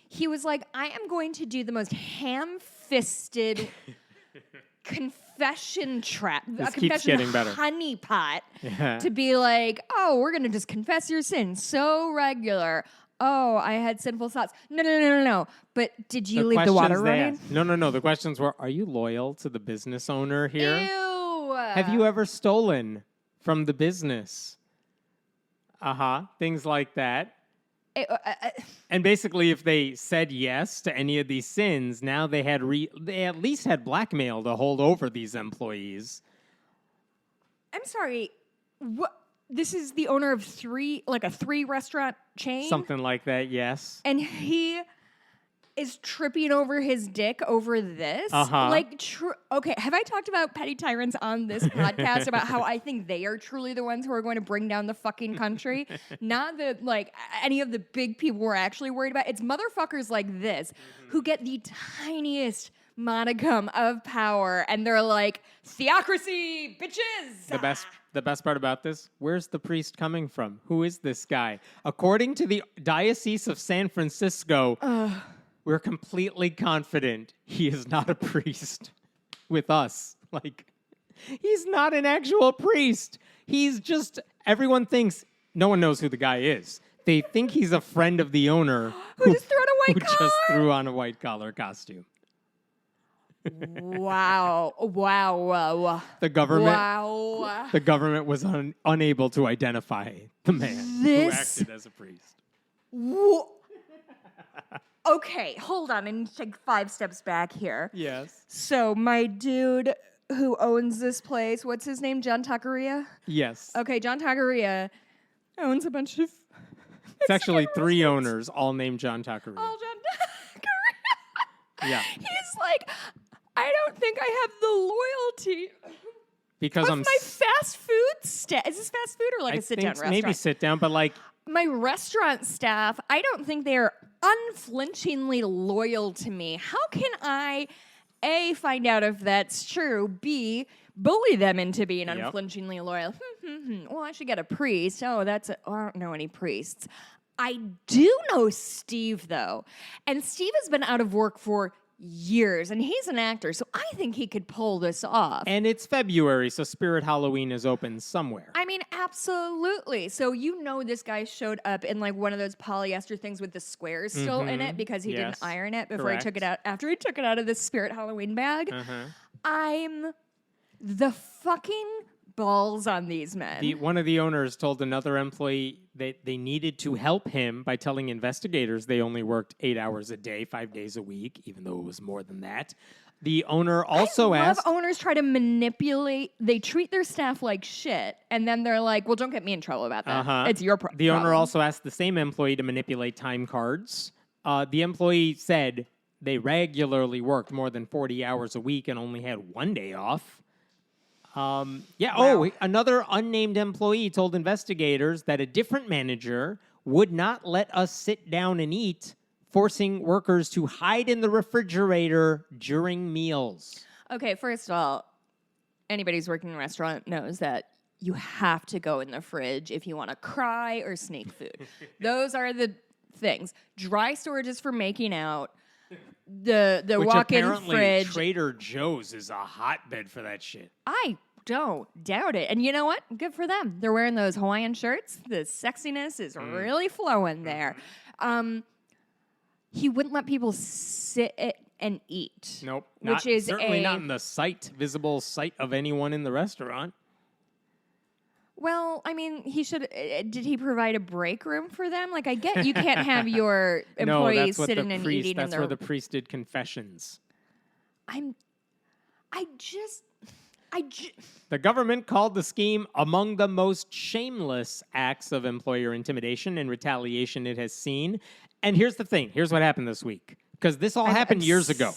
he was like, I am going to do the most ham-fisted confession trap, This a keeps confession getting better. honeypot Yeah. to be like, oh, we're going to just confess your sins. So regular. Oh, I had sinful thoughts. No. But did you leave the water running? No. The questions were, are you loyal to the business owner here? Ew. Have you ever stolen from the business? Things like that. And basically, if they said yes to any of these sins, now they had they at least had blackmail to hold over these employees. I'm sorry. What? This is the owner of a 3-restaurant chain? Something like that, yes. And he is tripping over his dick over this? Okay, have I talked about petty tyrants on this podcast about how I think they are truly the ones who are going to bring down the fucking country? Not any of the big people we're actually worried about. It's motherfuckers like this who get the tiniest modicum of power and they're like, theocracy, bitches! The best part about this, where's the priest coming from? Who is this guy? According to the Diocese of San Francisco, we're completely confident he is not a priest with us. Like, he's not an actual priest. He's just, everyone thinks, no one knows who the guy is. They think he's a friend of the owner who just threw on a white collar costume. Wow. The government was unable to identify the man who acted as a priest. Okay, hold on. I need to take 5 steps back here. Yes. So my dude who owns this place, what's his name? John Taqueria? Yes. Okay, John Taqueria owns a bunch of... It's actually 3 owners, all named John Taqueria. All John Taqueria. Yeah. He's like, I don't think I have the loyalty because of my fast food staff. Is this fast food or like a sit-down restaurant? Maybe sit-down, but like... My restaurant staff, I don't think they're unflinchingly loyal to me. How can I, A, find out if that's true, B, bully them into being unflinchingly loyal? Well, I should get a priest. I don't know any priests. I do know Steve, though. And Steve has been out of work for years, and he's an actor, so I think he could pull this off. And it's February, so Spirit Halloween is open somewhere. I mean, absolutely. So this guy showed up in like one of those polyester things with the squares still in it because he didn't iron it before he took it out. After he took it out of the Spirit Halloween bag, I'm the fucking balls on these men. One of the owners told another employee that they needed to help him by telling investigators they only worked 8 hours a day, 5 days a week, even though it was more than that. The owner also asked... owners try to manipulate. They treat their staff like shit, and then they're like, well, don't get me in trouble about that. It's your problem. The owner also asked the same employee to manipulate time cards. The employee said they regularly worked more than 40 hours a week and only had 1 day off. Yeah. Wow. Oh, another unnamed employee told investigators that a different manager would not let us sit down and eat, forcing workers to hide in the refrigerator during meals. Okay, first of all, anybody who's working in a restaurant knows that you have to go in the fridge if you want to cry or sneak food. Those are the things. Dry storage is for making out. The Which walk-in apparently fridge. Trader Joe's is a hotbed for that shit. I don't doubt it. And you know what? Good for them. They're wearing those Hawaiian shirts. The sexiness is really flowing there. He wouldn't let people sit and eat. Nope. Which is certainly not in the visible sight of anyone in the restaurant. Well, I mean, he should. Did he provide a break room for them? Like, I get you can't have your employees sitting and eating. That's where the priest did confessions. The government called the scheme among the most shameless acts of employer intimidation and retaliation it has seen. And here's the thing. Here's what happened this week. Because this all happened years ago.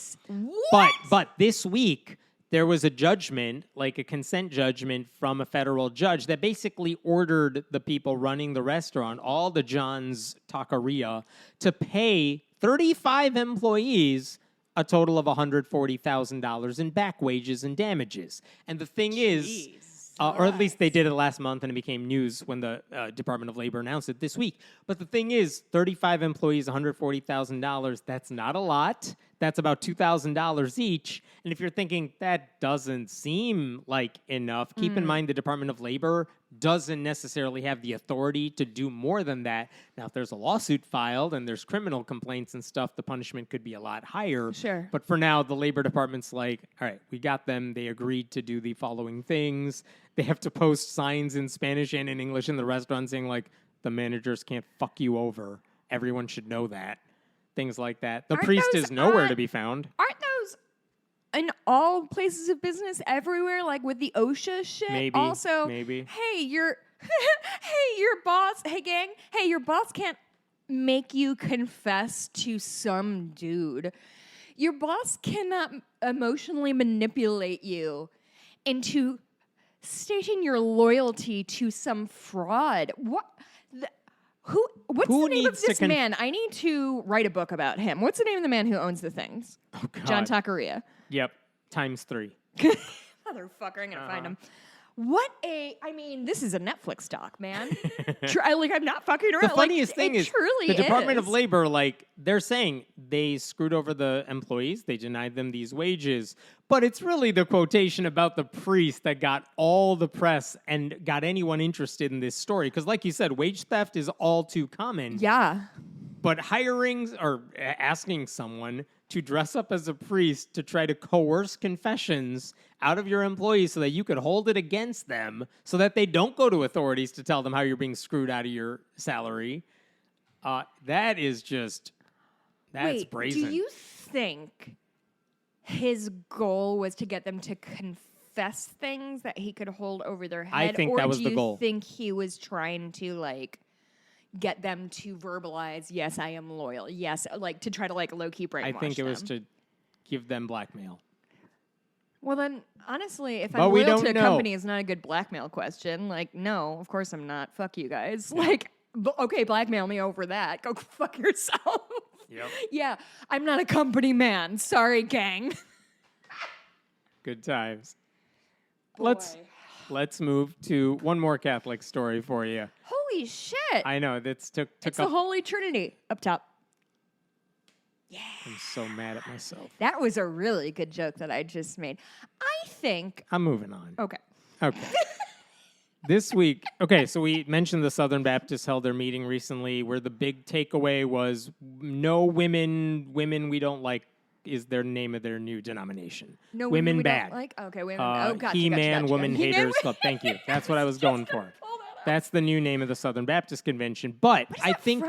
What? But this week, there was a judgment, like a consent judgment from a federal judge that basically ordered the people running the restaurant, all the John's Taqueria, to pay 35 employees a total of $140,000 in back wages and damages. And the thing is, or at least they did it last month and it became news when the Department of Labor announced it this week. But the thing is, 35 employees, $140,000, that's not a lot. That's about $2,000 each. And if you're thinking that doesn't seem like enough, keep in mind the Department of Labor doesn't necessarily have the authority to do more than that. Now, if there's a lawsuit filed and there's criminal complaints and stuff, the punishment could be a lot higher. Sure. But for now, the Labor Department's like, all right, we got them. They agreed to do the following things. They have to post signs in Spanish and in English in the restaurant saying, like, the managers can't fuck you over. Everyone should know that. Things like that. The priest is nowhere to be found. Aren't those in all places of business everywhere, like with the OSHA shit? Maybe. Also, Maybe. Hey, your boss. Hey, gang. Hey, your boss can't make you confess to some dude. Your boss cannot emotionally manipulate you into stating your loyalty to some fraud. What? What's the name of this man? I need to write a book about him. What's the name of the man who owns the things? Oh, God. John Taqueria. Yep. ×3. Motherfucker, I'm going to find him. This is a Netflix doc, man. I'm not fucking around. The funniest thing is truly the Department is. of Labor, they're saying they screwed over the employees. They denied them these wages. But it's really the quotation about the priest that got all the press and got anyone interested in this story. Because like you said, wage theft is all too common. Yeah. But hiring or asking someone to dress up as a priest to try to coerce confessions out of your employees so that you could hold it against them so that they don't go to authorities to tell them how you're being screwed out of your salary. That's brazen. Do you think his goal was to get them to confess things that he could hold over their head? I think that was the goal. Or do you think he was trying to, get them to verbalize, yes, I am loyal. Yes, to try to low-key brainwash I think it was them? to give them blackmail. Well, then, honestly, if But I'm we loyal don't to a know. company, it's not a good blackmail question. No, of course I'm not. Fuck you guys. Okay, blackmail me over that. Go fuck yourself. Yep. Yeah, I'm not a company man. Sorry, gang. Good times. Boy. Let's move to one more Catholic story for you. Holy shit. I know, that's took It's up. the Holy Trinity up top. Yeah. I'm so mad at myself. That was a really good joke that I just made. I think. I'm moving on. Okay. This week, so we mentioned the Southern Baptists held their meeting recently where the big takeaway was no women we don't like is their name of their new denomination. No women we bad. Don't like? Okay, women. Gotcha. He-Man, gotcha. Woman Haters Club. Thank you. That's what I was going for. That's the new name of the Southern Baptist Convention. But I think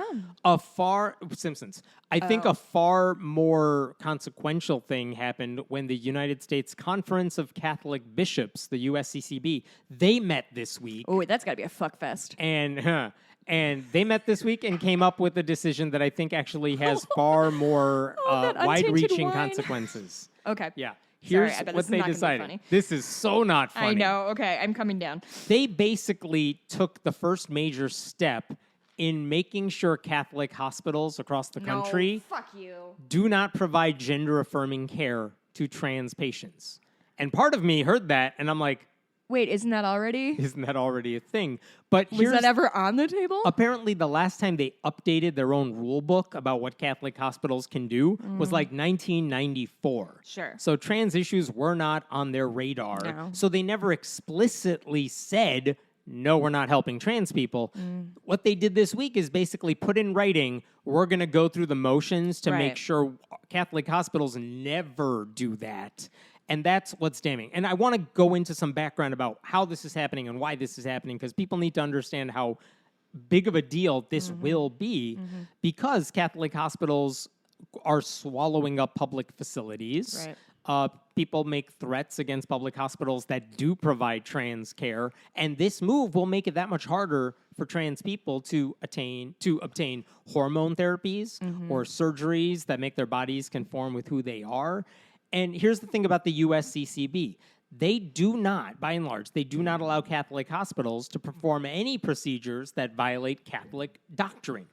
Simpsons. I think a far more consequential thing happened when the United States Conference of Catholic Bishops, the USCCB, they met this week. Oh, that's got to be a fuck fest. And they met this week and came up with a decision that I think actually has far more wide-reaching consequences. Okay. Yeah. Here's I bet what this is they not gonna be decided. funny. This is so not funny. I know. Okay, I'm coming down. They basically took the first major step in making sure Catholic hospitals across the country No, fuck you. do not provide gender-affirming care to trans patients. And part of me heard that, and I'm like, Wait, isn't that already? isn't that already a thing? But Was that ever on the table? apparently the last time they updated their own rule book about what Catholic hospitals can do was like 1994. Sure. So trans issues were not on their radar. No. So they never explicitly said, no, we're not helping trans people. What they did this week is basically put in writing, we're going to go through the motions to make Right. sure Catholic hospitals never do that. And that's what's damning. And I want to go into some background about how this is happening and why this is happening, because people need to understand how big of a deal this will be, because Catholic hospitals are swallowing up public facilities. Right. People make threats against public hospitals that do provide trans care, and this move will make it that much harder for trans people to obtain hormone therapies or surgeries that make their bodies conform with who they are. And here's the thing about the USCCB. They do not, by and large, they do not allow Catholic hospitals to perform any procedures that violate Catholic doctrine.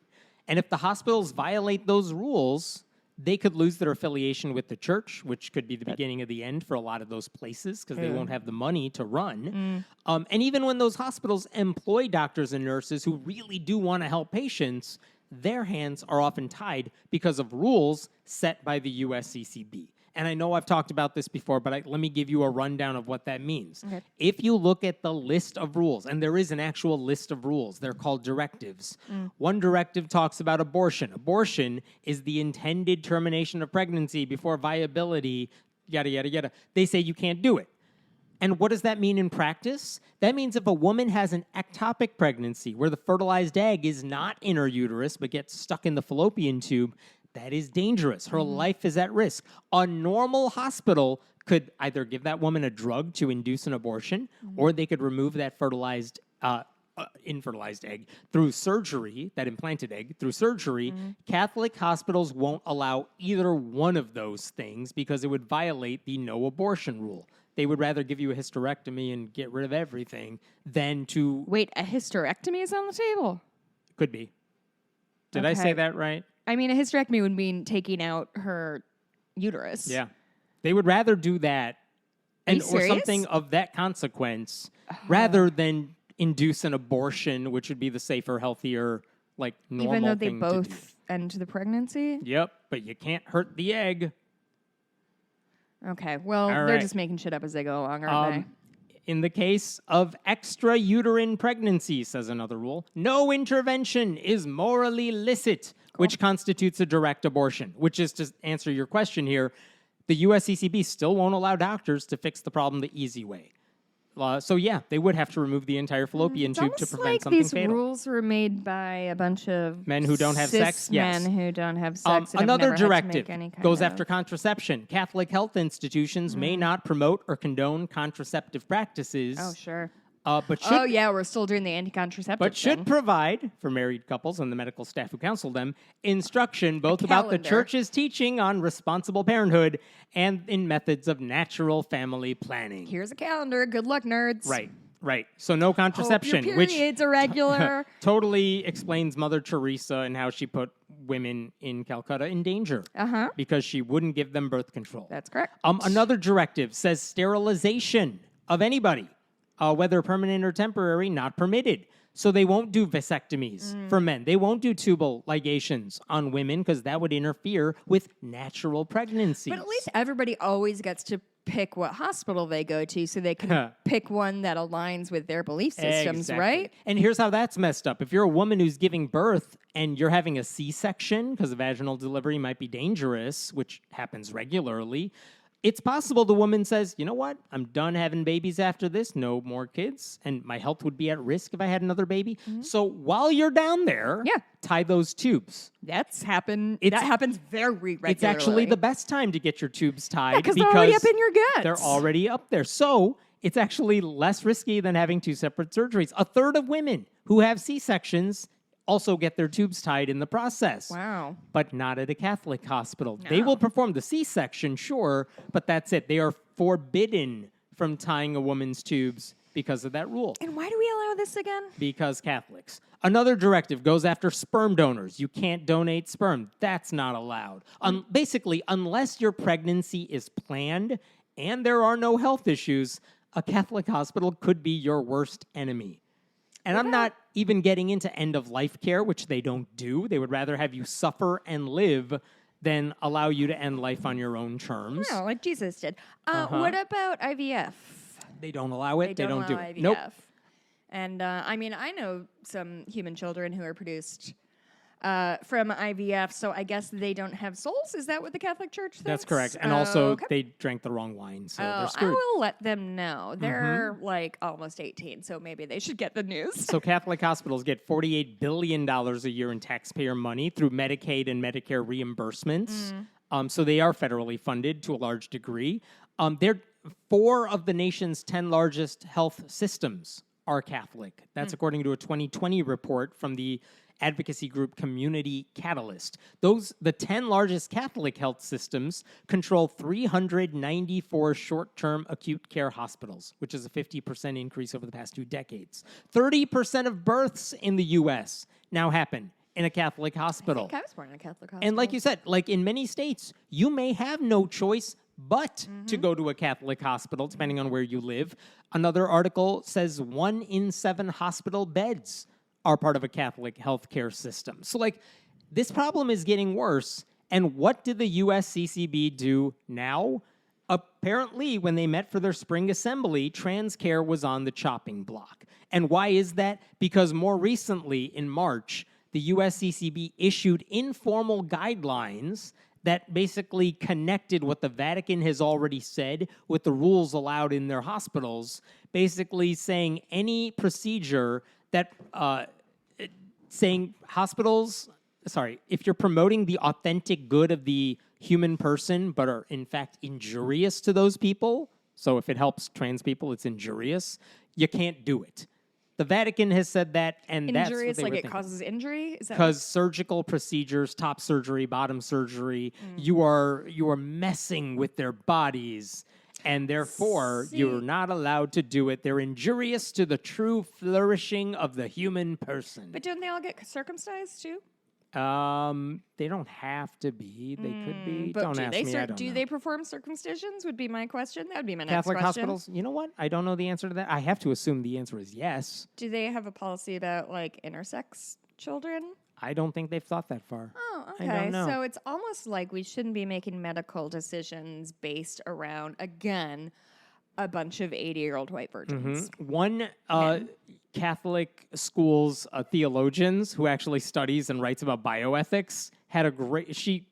And if the hospitals violate those rules, they could lose their affiliation with the church, which could be the beginning of the end for a lot of those places because they won't have the money to run. And even when those hospitals employ doctors and nurses who really do want to help patients, their hands are often tied because of rules set by the USCCB. And I know I've talked about this before, but let me give you a rundown of what that means. Okay. If you look at the list of rules, and there is an actual list of rules, they're called directives. One directive talks about abortion. Abortion is the intended termination of pregnancy before viability, yada, yada, yada. They say you can't do it. And what does that mean in practice? That means if a woman has an ectopic pregnancy where the fertilized egg is not in her uterus but gets stuck in the fallopian tube, that is dangerous. Her life is at risk. A normal hospital could either give that woman a drug to induce an abortion, or they could remove that infertilized egg through surgery, that implanted egg, through surgery. Catholic hospitals won't allow either one of those things because it would violate the no abortion rule. They would rather give you a hysterectomy and get rid of everything than to... Wait, a hysterectomy is on the table? Could be. Did I say that right? I mean, a hysterectomy would mean taking out her uterus. Yeah. They would rather do that or serious? something of that consequence rather than induce an abortion, which would be the safer, healthier, like normal thing. Even though they to both end the pregnancy? do. Yep, but you can't hurt the egg. Okay, well, All they're right. just making shit up as they go along, aren't In the case of extrauterine pregnancy, says another rule, no intervention is morally licit, which constitutes a direct abortion, which is to answer your question here, the USCCB still won't allow doctors to fix the problem the easy way. So yeah, they would have to remove the entire fallopian tube to prevent like something these fatal. rules were made by a bunch of Men who don't have cis sex? Yes. men who don't have sex. and have Another never had to directive make any kind goes of- after contraception. Catholic health institutions may not promote or condone contraceptive practices. Oh, sure. But should Oh, yeah, we're still doing the anti-contraceptive but should thing. provide, for married couples and the medical staff who counsel them, instruction both about the calendar. church's teaching on responsible parenthood and in methods of natural family planning. Here's a calendar. Good luck, nerds. Right. So no contraception, Hope your which periods are regular. totally explains Mother Teresa and how she put women in Calcutta in danger because she wouldn't give them birth control. That's correct. Another directive says sterilization of anybody, whether permanent or temporary, not permitted. So they won't do vasectomies for men. They won't do tubal ligations on women because that would interfere with natural pregnancies. But at least everybody always gets to pick what hospital they go to so they can pick one that aligns with their belief systems, Exactly. right? And here's how that's messed up. If you're a woman who's giving birth and you're having a C-section because a vaginal delivery might be dangerous, which happens regularly, it's possible the woman says, you know what? I'm done having babies after this. No more kids. And my health would be at risk if I had another baby. So while you're down there, tie those tubes. That happens very regularly. It's actually the best time to get your tubes tied because they're already up in your guts. They're already up there. So it's actually less risky than having two separate surgeries. A third of women who have C-sections also get their tubes tied in the process. Wow. But not at a Catholic hospital. They will perform the C-section, sure, but that's it. They are forbidden from tying a woman's tubes because of that rule. And why do we allow this again? Because Catholics. Another directive goes after sperm donors. You can't donate sperm. That's not allowed. Basically, unless your pregnancy is planned and there are no health issues, a Catholic hospital could be your worst enemy. And I'm not even getting into end-of-life care, which they don't do. They would rather have you suffer and live than allow you to end life on your own terms. No, like Jesus did. What about IVF? They don't allow it. They don't do allow it. IVF. Nope. And I mean, I know some human children who are produced from IVF, so I guess they don't have souls. Is that what the Catholic Church thinks? That's correct. And also, they drank the wrong wine, so they're I screwed. will let them know. They're like almost 18, so maybe they should get the news. So Catholic hospitals get $48 billion a year in taxpayer money through Medicaid and Medicare reimbursements. So they are federally funded to a large degree. They're 4 of the nation's 10 largest health systems are Catholic. That's according to a 2020 report from the advocacy group Community Catalyst. The 10 largest Catholic health systems control 394 short-term acute care hospitals, which is a 50% increase over the past 2 decades. 30% of births in the U.S. now happen in a Catholic hospital. I think I was born in a Catholic hospital. And like you said, like in many states, you may have no choice but to go to a Catholic hospital, depending on where you live. Another article says 1 in 7 hospital beds are part of a Catholic healthcare system. So, like, this problem is getting worse. And what did the USCCB do now? Apparently, when they met for their spring assembly, trans care was on the chopping block. And why is that? Because more recently, in March, the USCCB issued informal guidelines that basically connected what the Vatican has already said with the rules allowed in their hospitals, basically saying any procedure that, saying hospitals, if you're promoting the authentic good of the human person but are in fact injurious to those people, so if it helps trans people, it's injurious, you can't do it. The Vatican has said that, and that's what they injurious, like were it thinking. causes injury? Is that Because surgical procedures, top surgery, bottom surgery, you are messing with their bodies, and therefore you're not allowed to do it. They're injurious to the true flourishing of the human person. But don't they all get circumcised too? They don't have to be. They could be. But Don't ask me. I don't do know. they perform circumcisions? Would be my question. That would be my Catholic next question. hospitals? You know what? I don't know the answer to that. I have to assume the answer is yes. Do they have a policy about like intersex children? I don't think they've thought that far. Oh, I okay. don't know. So it's almost like we shouldn't be making medical decisions based around, again, a bunch of 80-year-old white virgins. One Catholic school's theologians who actually studies and writes about bioethics she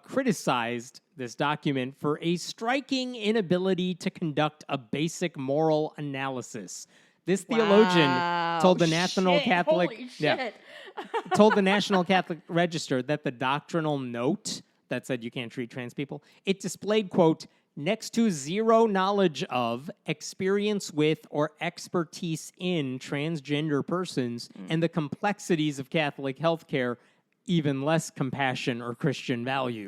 criticized this document for a striking inability to conduct a basic moral analysis. This theologian told the National Catholic told the National Catholic Register that the doctrinal note that said you can't treat trans people, it displayed, quote, next to zero knowledge of, experience with, or expertise in transgender persons and the complexities of Catholic healthcare, even less compassion or Christian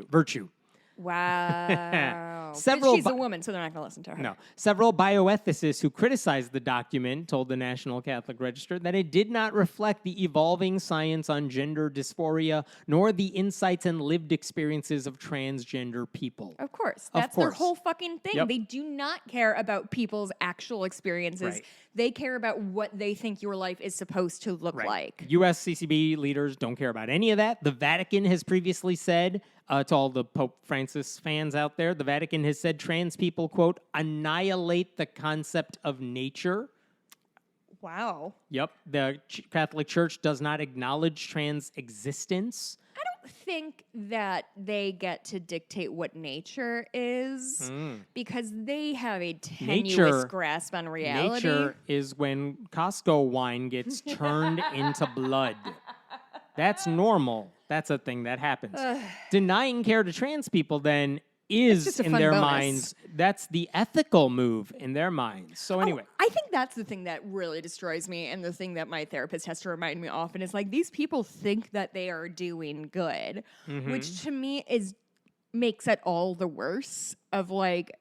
virtue. Wow. Several But she's a woman, so they're not going to listen to her. No. Several bioethicists who criticized the document told the National Catholic Register that it did not reflect the evolving science on gender dysphoria, nor the insights and lived experiences of transgender people. Of course. That's their whole fucking thing. Yep. They do not care about people's actual experiences. Right. They care about what they think your life is supposed to look like. USCCB leaders don't care about any of that. The Vatican has previously said, to all the Pope Francis fans out there, the Vatican has said trans people, quote, annihilate the concept of nature. Wow. Yep. The Catholic Church does not acknowledge trans existence. I don't think that they get to dictate what nature is because they have a tenuous grasp on reality. Nature is when Costco wine gets turned into blood. That's normal. That's a thing that happens. Denying care to trans people, then, is just a in fun their bonus. minds. That's the ethical move in their minds. So anyway. I think that's the thing that really destroys me, and the thing that my therapist has to remind me often is like these people think that they are doing good, which to me makes it all the worse. Of like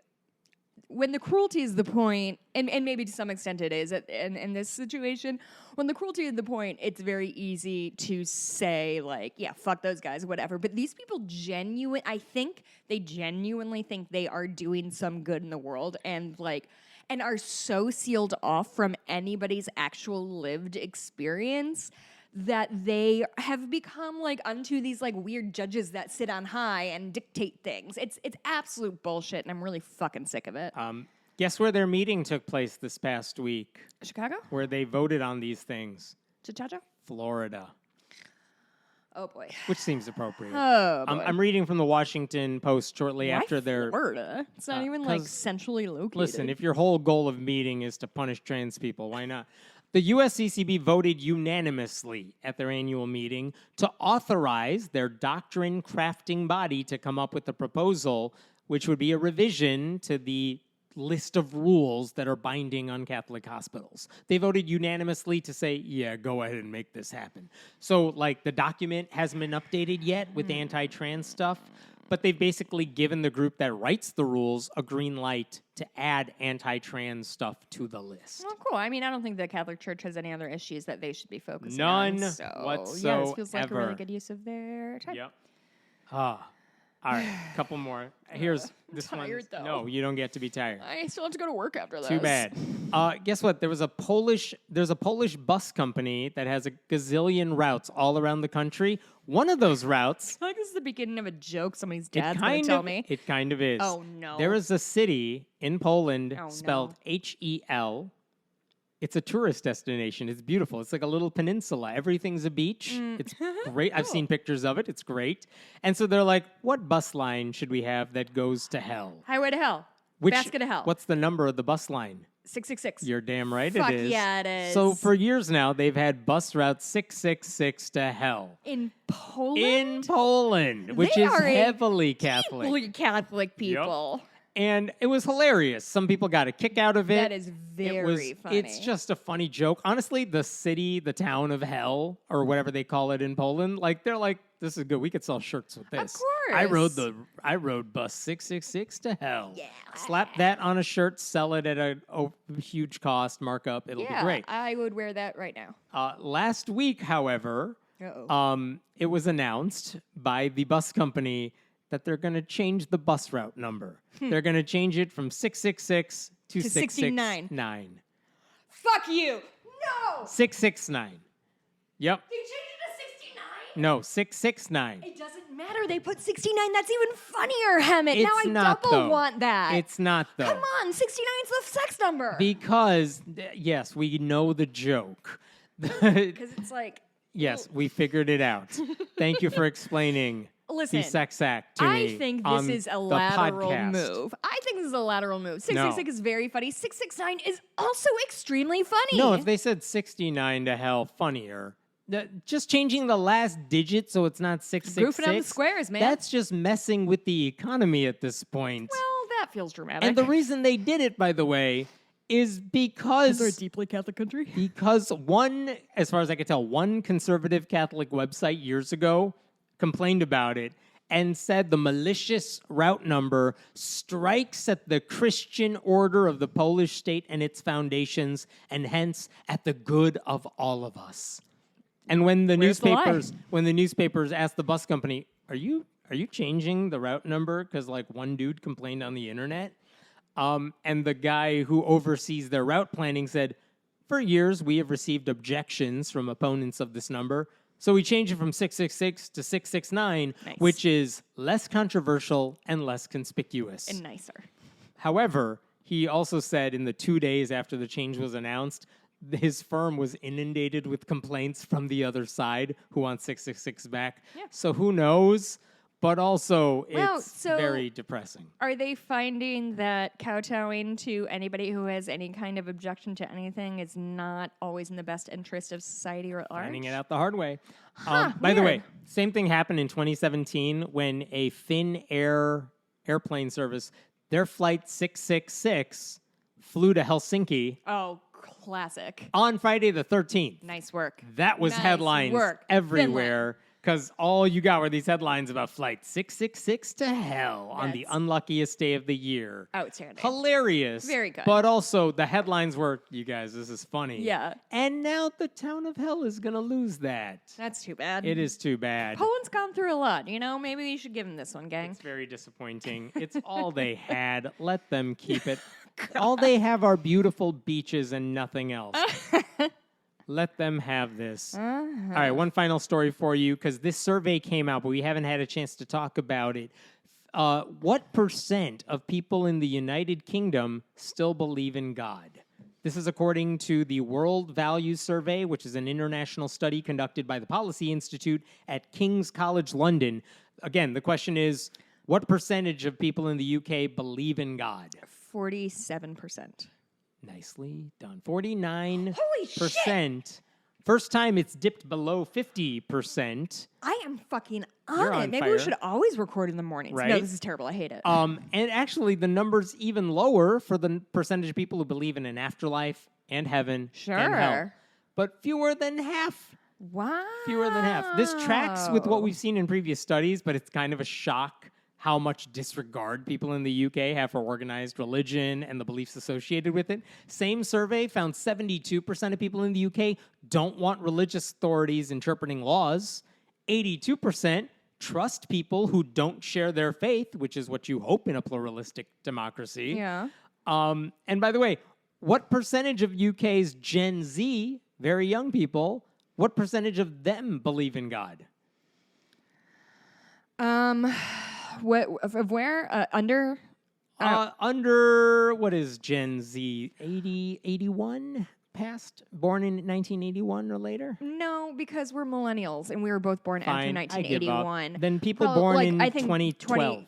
when the cruelty is the point, and maybe to some extent it is in this situation, when the cruelty is the point, it's very easy to say like, yeah, fuck those guys, whatever. But these people I think they genuinely think they are doing some good in the world, and are so sealed off from anybody's actual lived experience that they have become like unto these like weird judges that sit on high and dictate things. It's absolute bullshit, and I'm really fucking sick of it. Guess where their meeting took place this past week? Chicago? Where they voted on these things? Chichacho? Florida. Oh boy. Which seems appropriate. Oh boy. I'm reading from the Washington Post shortly after their... Florida? It's not even like centrally located. Listen, if your whole goal of meeting is to punish trans people, why not? The USCCB voted unanimously at their annual meeting to authorize their doctrine crafting body to come up with a proposal, which would be a revision to the list of rules that are binding on Catholic hospitals. They voted unanimously to say, yeah, go ahead and make this happen. So, like, the document hasn't been updated yet with anti-trans stuff, but they've basically given the group that writes the rules a green light to add anti-trans stuff to the list. Well, cool. I mean, I don't think the Catholic Church has any other issues that they should be focusing None on. So, whatsoever. yeah, this feels like a really good use of their time. Yep. All right, couple more. Here's this one. Though. No, you don't get to be tired. I still have to go to work after this. Too bad. Guess what? There's a Polish bus company that has a gazillion routes all around the country. One of those routes. I feel like this is the beginning of a joke somebody's dad's going to tell me. It kind of is. Oh, no. There is a city in Poland spelled Hel. It's a tourist destination. It's beautiful. It's like a little peninsula. Everything's a beach. It's great. I've seen pictures of it. It's great. And so they're like, what bus line should we have that goes to hell? Highway to Hell. Basket of Hell. What's the number of the bus line? 666. You're damn right Fuck it is. yeah, it is. So for years now, they've had bus route 666 to hell. In Poland? In Poland, which is heavily Catholic. Deeply Catholic people. Yep. And it was hilarious. Some people got a kick out of it. That is very funny. It's just a funny joke. Honestly, the city, the town of hell, or whatever they call it in Poland, like they're like, this is good. We could sell shirts with this. Of course. I rode bus 666 to hell. Yeah. Slap that on a shirt, sell it at a huge cost, markup. It'll be great. I would wear that right now. Last week, however, it was announced by the bus company that they're going to change the bus route number. They're going to change it from 666 to 669. Fuck you. No. 669. Yep. They changed it to 69? No, 669. It doesn't matter. They put 69. That's even funnier, Hammett. It's now I not, double though. want that. It's not, though. Come on. 69 is the sex number. Because, yes, we know the joke. Because it's like... Yes, we figured it out. Thank you for explaining the sex act to me. I think this is a lateral move. 666 is very funny. 669 is also extremely funny. No, if they said 69 to hell, funnier. Just changing the last digit so it's not 666. Goofing on the squares, man. That's just messing with the economy at this point. Well, that feels dramatic. And the reason they did it, by the way, is because... They're a deeply Catholic country? Because as far as I can tell, one conservative Catholic website years ago complained about it and said the malicious route number strikes at the Christian order of the Polish state and its foundations, and hence at the good of all of us. And when the newspapers asked the bus company, are you changing the route number because like one dude complained on the internet? And the guy who oversees their route planning said, for years we have received objections from opponents of this number. So we changed it from 666 to 669, which is less controversial and less conspicuous. And nicer. However, he also said in the 2 days after the change was announced, his firm was inundated with complaints from the other side who want 666 back. Yeah. So who knows? But also, it's very depressing. Are they finding that kowtowing to anybody who has any kind of objection to anything is not always in the best interest of society or at large? Finding it out the hard way. By the way, same thing happened in 2017 when a Finnair airplane service. Their flight 666 flew to Helsinki Oh, classic. on Friday the 13th. Nice work. That was Nice headlines work. everywhere because all you got were these headlines about flight 666 to hell on the That's unluckiest day of the year. outstanding. Hilarious. Very good. But also the headlines were, you guys, this is funny. Yeah. And now the town of hell is going to lose that. That's too bad. It is too bad. Poland's gone through a lot, Maybe we should give him this one, gang. It's very disappointing. It's all they had. Let them keep it. All they have are beautiful beaches and nothing else. Let them have this. All right, one final story for you, because this survey came out, but we haven't had a chance to talk about it. What % of people in the United Kingdom still believe in God? This is according to the World Values Survey, which is an international study conducted by the Policy Institute at King's College London. Again, the question is, what percentage of people in the UK believe in God? 47%. Nicely done. 49%. Holy shit! First time it's dipped below 50%. I am fucking You're on on it. Maybe fire. we should always record in the mornings. No, Right? this is terrible. I hate it. And actually, the number's even lower for the percentage of people who believe in an afterlife and heaven and hell. Sure. But fewer than half. Wow. Fewer than half. This tracks with what we've seen in previous studies, but it's kind of a shock how much disregard people in the UK have for organized religion and the beliefs associated with it. Same survey found 72% of people in the UK don't want religious authorities interpreting laws. 82% trust people who don't share their faith, which is what you hope in a pluralistic democracy. Yeah. And by the way, what percentage of UK's Gen Z, very young people, what percentage of them believe in God? What of where? Under? Under, what is Gen Z? 81? Born in 1981 or later? No, because we're millennials and we were both born Fine, after I give up. 1981. Then people born in I think 2012.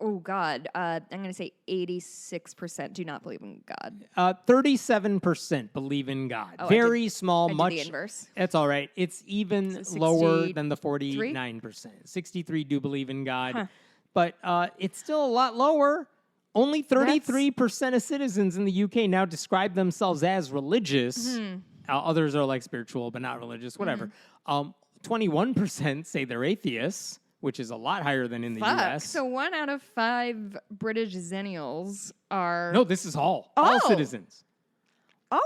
Oh God, I'm going to say 86% do not believe in God. 37% believe in God. Oh, Very small, I did much. the inverse. That's all right. It's even So lower than the 63? 49%. 63 do believe in God. Huh. But it's still a lot lower. Only 33% of citizens in the UK now describe themselves as religious. Others are like spiritual, but not religious, whatever. 21% say they're atheists, which is a lot higher than in the US. So 1 out of 5 British Zennials are... No, this is all citizens.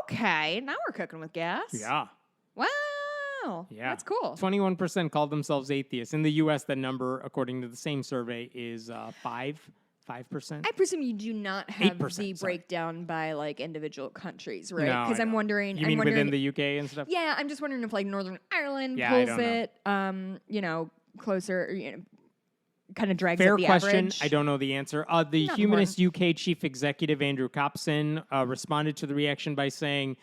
Okay, now we're cooking with gas. Yeah. Wow. Yeah. That's cool. 21% called themselves atheists. In the US, that number, according to the same survey, is 5%. I presume you do not have 8%, the sorry. breakdown by like individual countries, right? No, Because I I'm know. wondering. You I'm mean wondering, within the UK and stuff? Yeah, I'm just wondering if like Northern Ireland Yeah, I pulls don't know. it, closer, kind of drags Fair up the question. average. I don't know the answer. The Not Humanist UK chief executive, Andrew Copson, responded to the reaction by saying,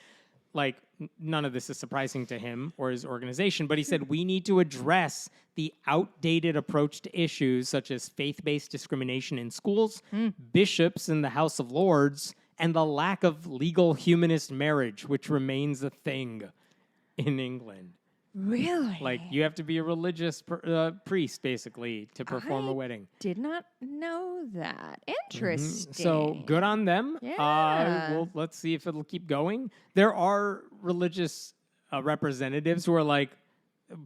like, none of this is surprising to him or his organization, but he said, we need to address the outdated approach to issues such as faith-based discrimination in schools, bishops in the House of Lords, and the lack of legal humanist marriage, which remains a thing in England. Really? Like, you have to be a religious priest, basically, to perform a wedding. Did not know that. Interesting. So good on them. Yeah. Well, let's see if it'll keep going. There are religious representatives who are like,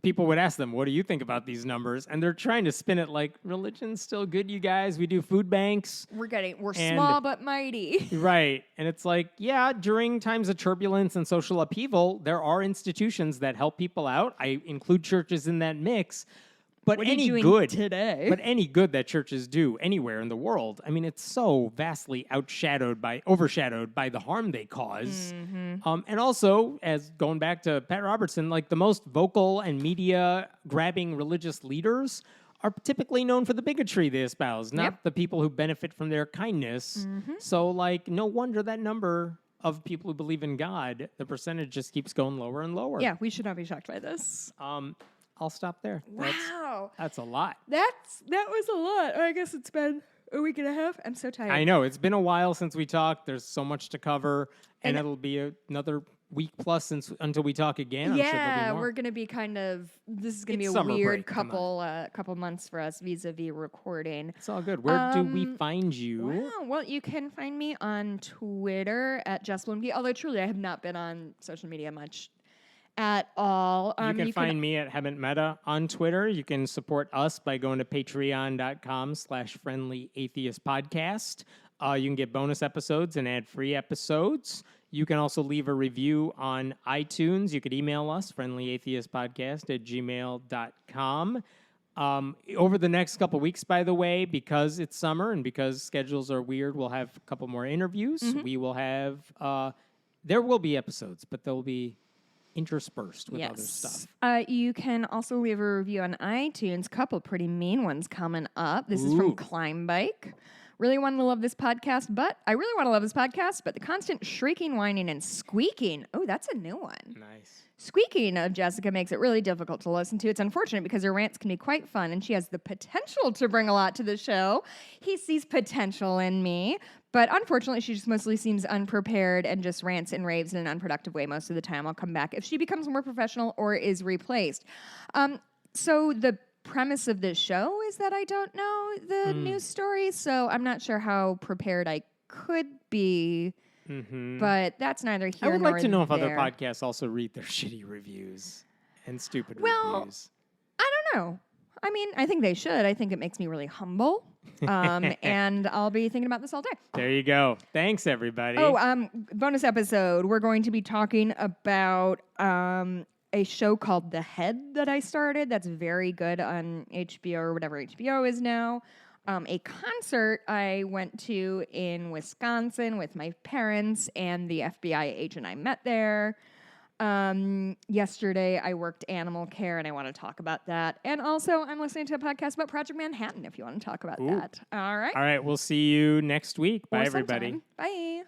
people would ask them, what do you think about these numbers? And they're trying to spin it like, religion's still good, you guys. We do food banks. We're And- small but mighty. Right. And it's like, yeah, during times of turbulence and social upheaval, there are institutions that help people out. I include churches in that mix. But What are you any doing good today? But any good that churches do anywhere in the world, I mean, it's so vastly overshadowed by the harm they cause. And also, as going back to Pat Robertson, like the most vocal and media grabbing religious leaders are typically known for the bigotry they espouse, not the people who benefit from their kindness. So, like, no wonder that number of people who believe in God, the percentage just keeps going lower and lower. Yeah, we should not be shocked by this. I'll stop there. Wow. That's a lot. That was a lot. I guess it's been a week and a half. I'm so tired. I know. It's been a while since we talked. There's so much to cover, and it'll be another week plus until we talk again. I'm sure there'll be more. We're gonna be this is gonna be a summer weird break, come couple months for us vis-a-vis recording. It's all good. Where do we find you? Well, you can find me on Twitter at JessBloomG, although truly I have not been on social media much at all. You can find me at Haven't Meta on Twitter. You can support us by going to patreon.com/friendlyatheistpodcast. You can get bonus episodes and ad-free episodes. You can also leave a review on iTunes. You could email us, friendlyatheistpodcast@gmail.com. Over the next couple weeks, by the way, because it's summer and because schedules are weird, we'll have a couple more interviews. We will have, there will be episodes, but they'll be interspersed with other stuff. You can also leave a review on iTunes. Couple pretty mean ones coming up. This is from Climb Bike. Really want to love this podcast, but the constant shrieking, whining, and squeaking. Oh, that's a new one. Nice. Squeaking of Jessica makes it really difficult to listen to. It's unfortunate because her rants can be quite fun, and she has the potential to bring a lot to the show. He sees potential in me, but unfortunately, she just mostly seems unprepared and just rants and raves in an unproductive way most of the time. I'll come back if she becomes more professional or is replaced. So the premise of this show is that I don't know the news story, so I'm not sure how prepared I could be. But that's neither here nor there. I would like to know if other podcasts also read their shitty reviews and stupid reviews. I don't know. I mean, I think they should. I think it makes me really humble. And I'll be thinking about this all day. There you go. Thanks, everybody. Bonus episode. We're going to be talking about a show called The Head that I started. That's very good on HBO or whatever HBO is now. A concert I went to in Wisconsin with my parents and the FBI agent I met there. Yesterday, I worked animal care, and I want to talk about that. And also, I'm listening to a podcast about Project Manhattan, if you want to talk about that. All right. All right. We'll see you next week. Bye, everybody. Bye.